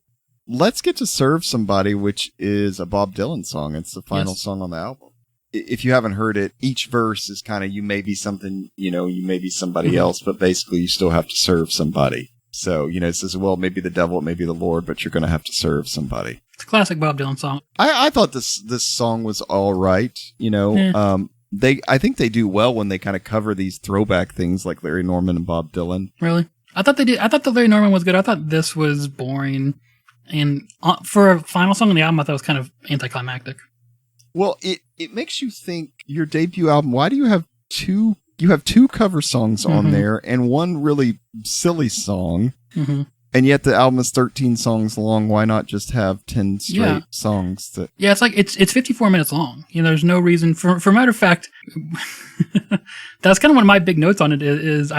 Let's get to Serve Somebody, which is a Bob Dylan song. It's the final song on the album. If you haven't heard it, each verse is kind of, you may be something, you may be somebody else, but basically you still have to serve somebody. So, it says, well, maybe the devil, it may be the Lord, but you're going to have to serve somebody. It's a classic Bob Dylan song. I thought this song was all right. I think they do well when they kind of cover these throwback things like Larry Norman and Bob Dylan. Really? I thought they did. I thought the Larry Norman was good. I thought this was boring. And for a final song on the album, I thought it was kind of anticlimactic. Well, it makes you think, your debut album, why do you have two cover songs on there and one really silly song? Mm-hmm. And yet the album is 13 songs long. Why not just have 10 straight songs? Yeah, it's like it's 54 minutes long. There's no reason for matter of fact. That's kind of one of my big notes on it is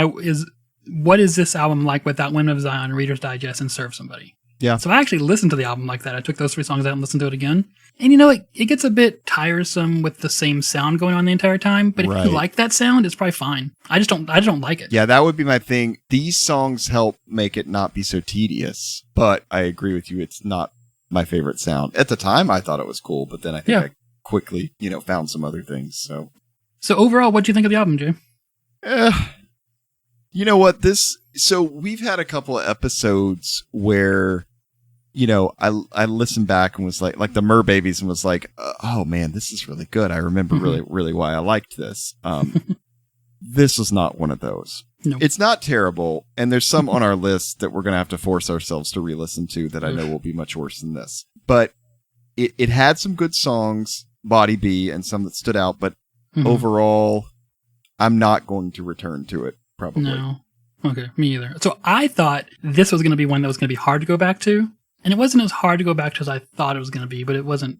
what is this album like without Women of Zion, Reader's Digest, and Serve Somebody? Yeah. So I actually listened to the album like that. I took those 3 songs out and listened to it again. And you know, it gets a bit tiresome with the same sound going on the entire time. But if you like that sound, it's probably fine. I just don't like it. Yeah, that would be my thing. These songs help make it not be so tedious. But I agree with you. It's not my favorite sound. At the time, I thought it was cool. But then I think I quickly, found some other things. So overall, what do you think of the album, Jay? You know what? So we've had a couple of episodes where, I listened back and was like the Mer Babies, and was like, oh man, this is really good. I remember really, really why I liked this. This was not one of those. Nope. It's not terrible. And there's some on our list that we're going to have to force ourselves to re-listen to that I know will be much worse than this. But it had some good songs, Body B, and some that stood out. But overall, I'm not going to return to it, probably. No. Okay, me either. So I thought this was going to be one that was going to be hard to go back to. And it wasn't as hard to go back to as I thought it was going to be, but it wasn't.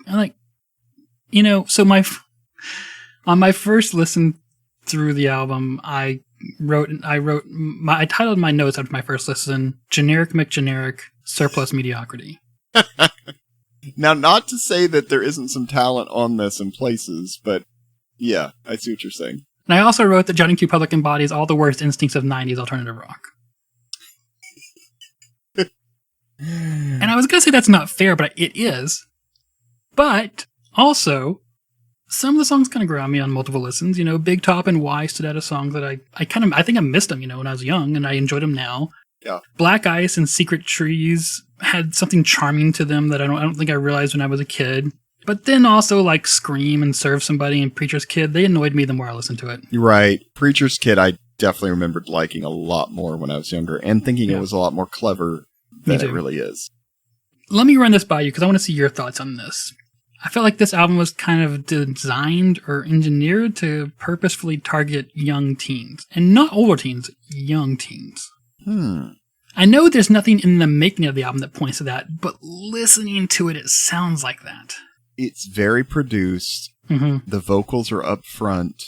So on my first listen through the album, I titled my notes after my first listen, Generic McGeneric, Surplus Mediocrity. Now, not to say that there isn't some talent on this in places, but yeah, I see what you're saying. And I also wrote that Johnny Q. Public embodies all the worst instincts of 90s alternative rock. And I was going to say that's not fair, but it is. But also, some of the songs kind of grew on me on multiple listens. Big Top and Why stood out as songs that I think I missed them, when I was young, and I enjoyed them now. Yeah. Black Ice and Secret Trees had something charming to them that I don't think I realized when I was a kid. But then also, like Scream and Serve Somebody and Preacher's Kid, they annoyed me the more I listened to it. You're right. Preacher's Kid, I definitely remembered liking a lot more when I was younger, and thinking it was a lot more clever than it really is. Let me run this by you, because I want to see your thoughts on this. I felt like this album was kind of designed or engineered to purposefully target young teens. And not older teens, young teens. I know there's nothing in the making of the album that points to that, but listening to it, it sounds like that. It's very produced. The vocals are up front.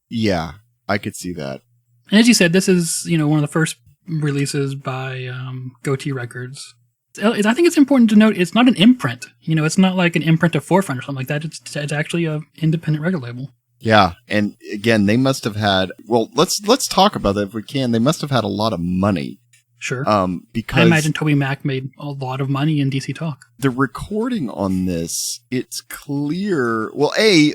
Yeah, I could see that. And as you said, this is, one of the first releases by Goatee Records. I think it's important to note it's not an imprint. It's not like an imprint of Forefront or something like that. It's actually an independent record label. Yeah, and again, they must have had. Well, let's talk about that if we can. They must have had a lot of money. Sure. Because I imagine Toby Mac made a lot of money in DC Talk. The recording on this, it's clear. Well,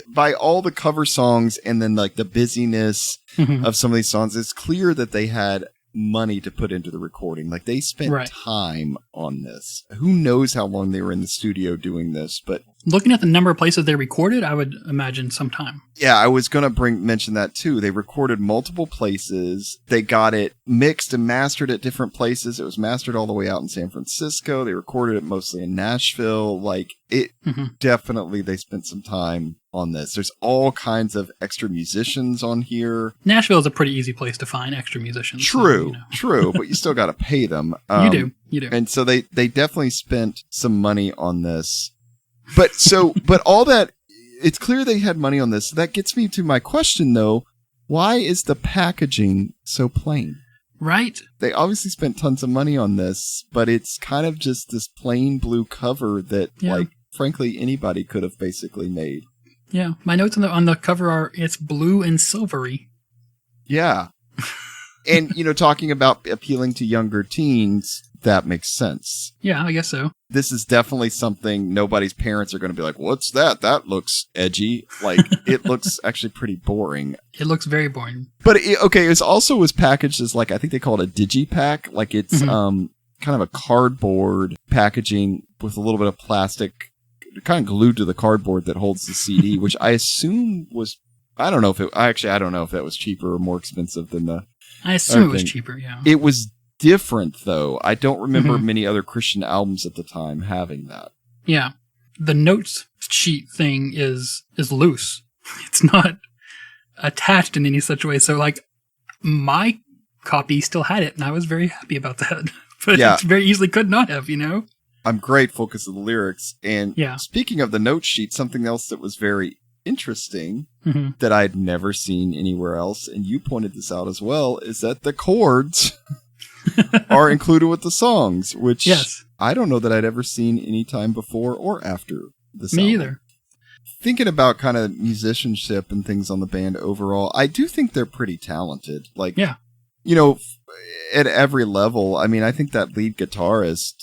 by all the cover songs and then like the busyness of some of these songs, it's clear that they had money to put into the recording. Like they spent time on this. Who knows how long they were in the studio doing this, but looking at the number of places they recorded, I would imagine some time. Yeah, I was going to mention that too. They recorded multiple places. They got it mixed and mastered at different places. It was mastered all the way out in San Francisco. They recorded it mostly in Nashville. Like it definitely, they spent some time on this. There's all kinds of extra musicians on here. Nashville is a pretty easy place to find extra musicians. True, true, but you still got to pay them. You do. And so they definitely spent some money on this. But all that, it's clear they had money on this. That gets me to my question though. Why is the packaging so plain? Right. They obviously spent tons of money on this, but it's kind of just this plain blue cover that like, frankly, anybody could have basically made. Yeah. My notes on the cover are, it's blue and silvery. Yeah. And, talking about appealing to younger teens, that makes sense. Yeah, I guess so. This is definitely something nobody's parents are going to be like, what's that? That looks edgy. Like, it looks actually pretty boring. It looks very boring. But, it also was packaged as, like, I think they call it a digipack. Like, it's kind of a cardboard packaging with a little bit of plastic kind of glued to the cardboard that holds the CD, which I assume was, I don't know if that was cheaper or more expensive than the... I assume it was cheaper, yeah. It was different, though. I don't remember many other Christian albums at the time having that. Yeah. The notes sheet thing is loose. It's not attached in any such way. So, like, my copy still had it, and I was very happy about that. But it very easily could not have, I'm grateful because of the lyrics. And speaking of the note sheet, something else that was very interesting that I'd never seen anywhere else, and you pointed this out as well, is that the chords are included with the songs, which Yes. I don't know that I'd ever seen any time before or after this Me album. either. Thinking about kind of musicianship and things on the band overall, I do think they're pretty talented. Like, Yeah. you know, at every level. I mean, I think that lead guitarist,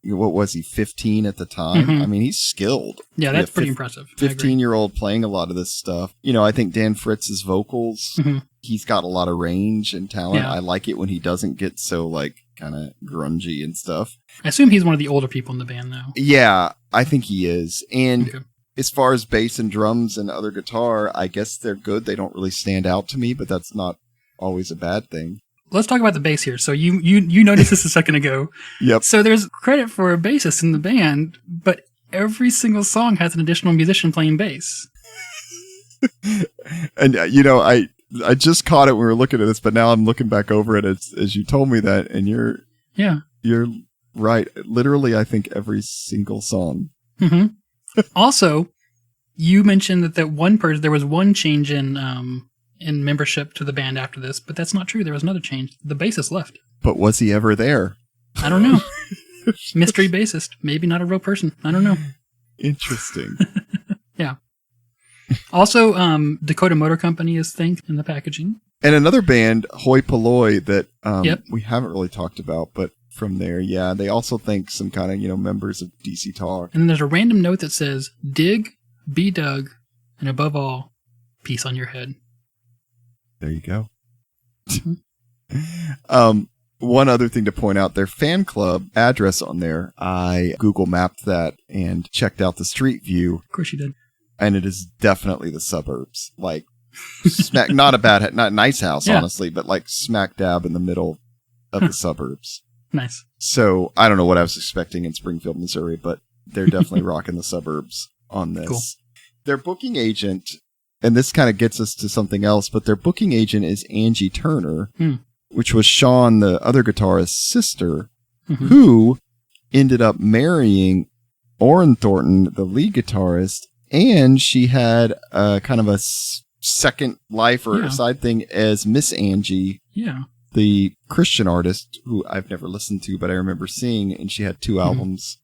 what was he, 15 at the time? Mhm. I mean, he's skilled. Yeah, that's pretty impressive. I agree. 15-year-old playing a lot of this stuff. You know, I think Dan Fritz's vocals, Mhm. he's got a lot of range and talent. Yeah. I like it when he doesn't get so, like, kind of grungy and stuff. I assume he's one of the older people in the band now. Yeah, I think he is. And Okay. as far as bass and drums and other guitar, I guess they're good. They don't really stand out to me, but that's not always a bad thing. Let's talk about the bass here. So you noticed this a second ago. Yep. So there's credit for a bassist in the band, but every single song has an additional musician playing bass. And, you know, I just caught it when we were looking at this, but now I'm looking back over it as you told me that, and you're right. Literally, I think every single song. Mm-hmm. Also, you mentioned that there was one change in membership to the band after this, but that's not true. There was another change. The bassist left. But was he ever there? I don't know. Mystery bassist. Maybe not a real person. I don't know. Interesting. Yeah. Also, Dakota Motor Company is thanked in the packaging. And another band, Hoi Polloi, that Yep. we haven't really talked about, but from there, yeah, they also thank some kind of, you know, members of DC Talk. And then there's a random note that says, dig, be dug, and above all, peace on your head. There you go. Mm-hmm. One other thing to point out, their fan club address on there, I Google mapped that and checked out the street view, Of course you did. and it is definitely the suburbs. Like, not a nice house, Yeah. honestly, but like smack dab in the middle of the suburbs. Nice. So I don't know what I was expecting in Springfield, Missouri, but they're definitely rocking the suburbs on this. Cool. Their booking agent, and this kind of gets us to something else, but their booking agent is Angie Turner, which was Sean, the other guitarist's sister, Mm-hmm. who ended up marrying Orrin Thornton, the lead guitarist, and she had kind of a second life or Yeah. side thing as Miss Angie, Yeah. the Christian artist who I've never listened to, but I remember seeing, and she had 2 albums.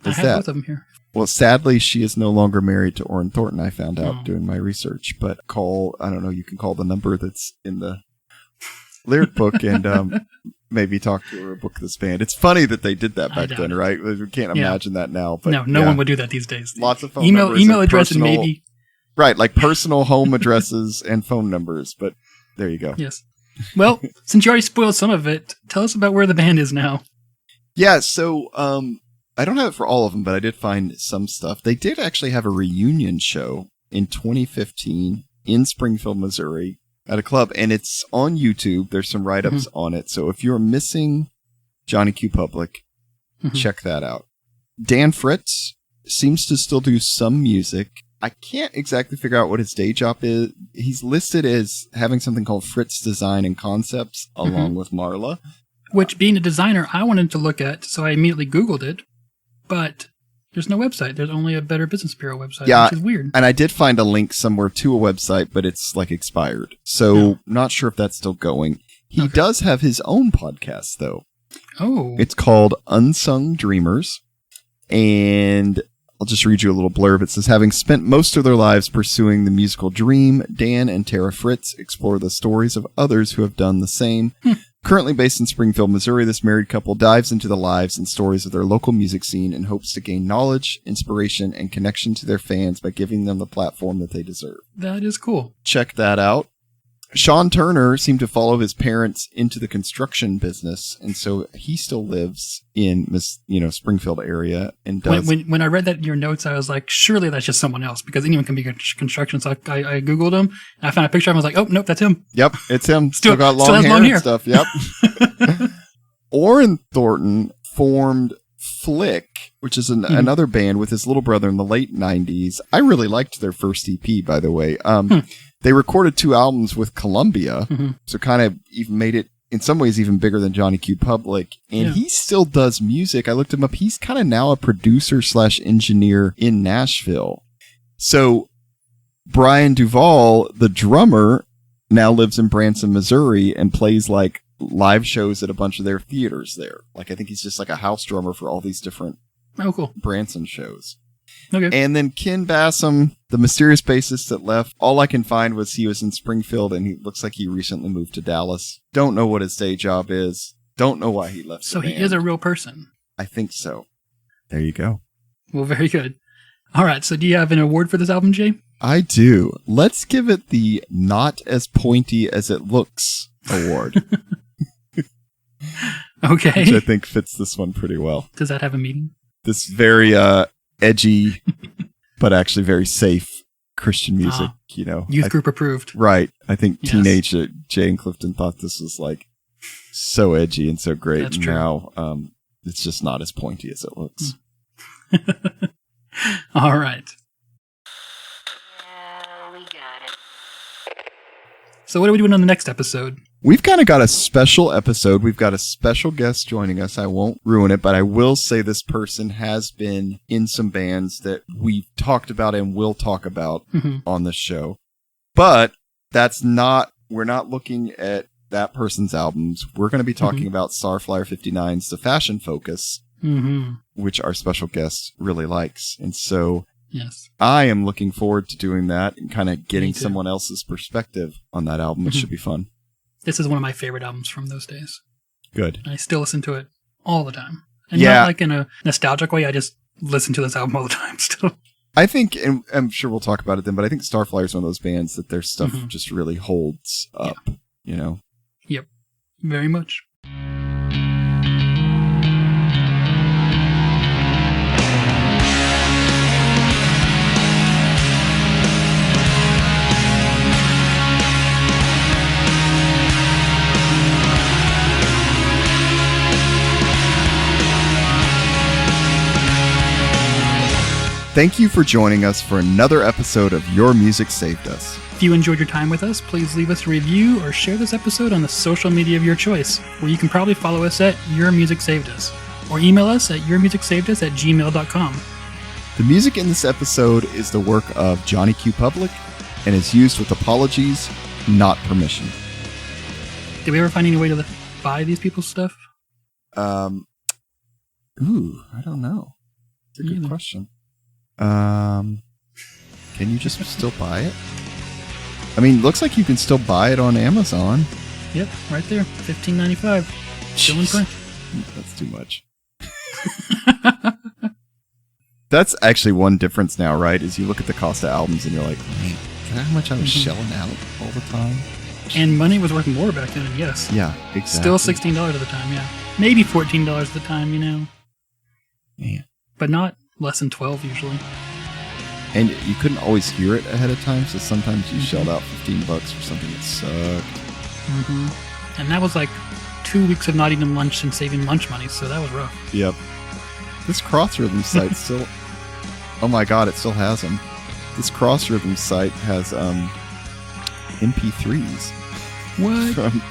I Is have that? both of them here. Well, sadly, she is no longer married to Orrin Thornton, I found out Oh. doing my research, but I don't know, you can call the number that's in the lyric book and maybe talk to her or book this band. It's funny that they did that I back doubt then, it. right? We can't Yeah. imagine that now. But No yeah. one would do that these days. Lots of phone email numbers and address and personal- maybe. Right, like personal home addresses and phone numbers, but there you go. Yes. Well, since you already spoiled some of it, tell us about where the band is now. Yeah, so I don't have it for all of them, but I did find some stuff. They did actually have a reunion show in 2015 in Springfield, Missouri at a club, and it's on YouTube. There's some write-ups on it. So if you're missing Johnny Q. Public, check that out. Dan Fritz seems to still do some music. I can't exactly figure out what his day job is. He's listed as having something called Fritz Design and Concepts along with Marla. Which, being a designer, I wanted to look at, so I immediately Googled it. But there's no website. There's only a Better Business Bureau website, which is weird. And I did find a link somewhere to a website, but it's like expired. So not sure if that's still going. He does have his own podcast, though. Oh. It's called Unsung Dreamers. And I'll just read you a little blurb. It says, having spent most of their lives pursuing the musical dream, Dan and Tara Fritz explore the stories of others who have done the same. Currently based in Springfield, Missouri, this married couple dives into the lives and stories of their local music scene in hopes to gain knowledge, inspiration, and connection to their fans by giving them the platform that they deserve. That is cool. Check that out. Sean Turner seemed to follow his parents into the construction business, and so he still lives in Springfield area and does. When I read that in your notes, I was like, surely that's just someone else because anyone can be construction. So I Googled him and I found a picture of him. I was like, oh, nope, that's him. Yep, it's him. Still got has long hair long and hair. stuff. Yep. Orrin Thornton formed Flick, which is another band with his little brother in the late 90s. I really liked their first EP, by the way. They recorded 2 albums with Columbia, so kind of even made it, in some ways, even bigger than Johnny Q. Public. And he still does music. I looked him up. He's kind of now a producer/engineer in Nashville. So Brian Duvall, the drummer, now lives in Branson, Missouri, and plays like live shows at a bunch of their theaters there. Like, I think he's just like a house drummer for all these different Cool. Branson shows. Okay. And then Ken Bassam, the mysterious bassist that left, all I can find was he was in Springfield, and he looks like he recently moved to Dallas. Don't know what his day job is. Don't know why he left. So the he band. is a real person. I think so. There you go. Well, very good. All right. So do you have an award for this album, Jay? I do. Let's give it the Not As Pointy As It Looks award. Okay. Which I think fits this one pretty well. Does that have a meaning? This very edgy, but actually very safe Christian music, you know. Youth group approved. Right. I think Yes. teenage Jay and Clifton thought this was like so edgy and so great. That's and true. now it's just not as pointy as it looks. All right. We got it. So what are we doing on the next episode? We've kind of got a special episode. We've got a special guest joining us. I won't ruin it, but I will say this person has been in some bands that we've talked about and will talk about on the show. But we're not looking at that person's albums. We're going to be talking about Starflyer 59's The Fashion Focus, which our special guest really likes. And so Yes. I am looking forward to doing that and kind of getting Me too. someone else's perspective on that album, which should be fun. This is one of my favorite albums from those days. Good. I still listen to it all the time. And Yeah. not like in a nostalgic way, I just listen to this album all the time still. I think, and I'm sure we'll talk about it then, but I think Starflyer is one of those bands that their stuff just really holds up, you know? Yep. Very much. Thank you for joining us for another episode of Your Music Saved Us. If you enjoyed your time with us, please leave us a review or share this episode on the social media of your choice, where you can probably follow us at Your Music Saved Us, or email us at yourmusicsavedus@gmail.com. The music in this episode is the work of Johnny Q. Public and is used with apologies, not permission. Did we ever find any way to buy these people's stuff? I don't know. It's a good question. Can you just still buy it? I mean, looks like you can still buy it on Amazon. Yep, right there. $15.95. Still in Jeez. print. That's too much. That's actually one difference now, right? Is you look at the cost of albums and you're like, man, is that how much I was shelling out all the time? And money was worth more back then, yes. Yeah, exactly. Still $16 at the time, yeah. Maybe $14 at the time, you know. Man. But not less than 12 usually. And you couldn't always hear it ahead of time, so sometimes you shelled out $15 for something that sucked. And that was like 2 weeks of not eating lunch and saving lunch money, so that was rough. Yep. This Cross Rhythm site still... Oh my god, it still has them. This Cross Rhythm site has MP3s. What? From,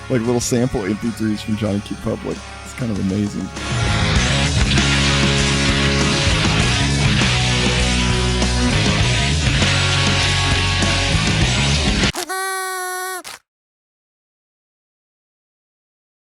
like little sample MP3s from Johnny Q. Public. It's kind of amazing.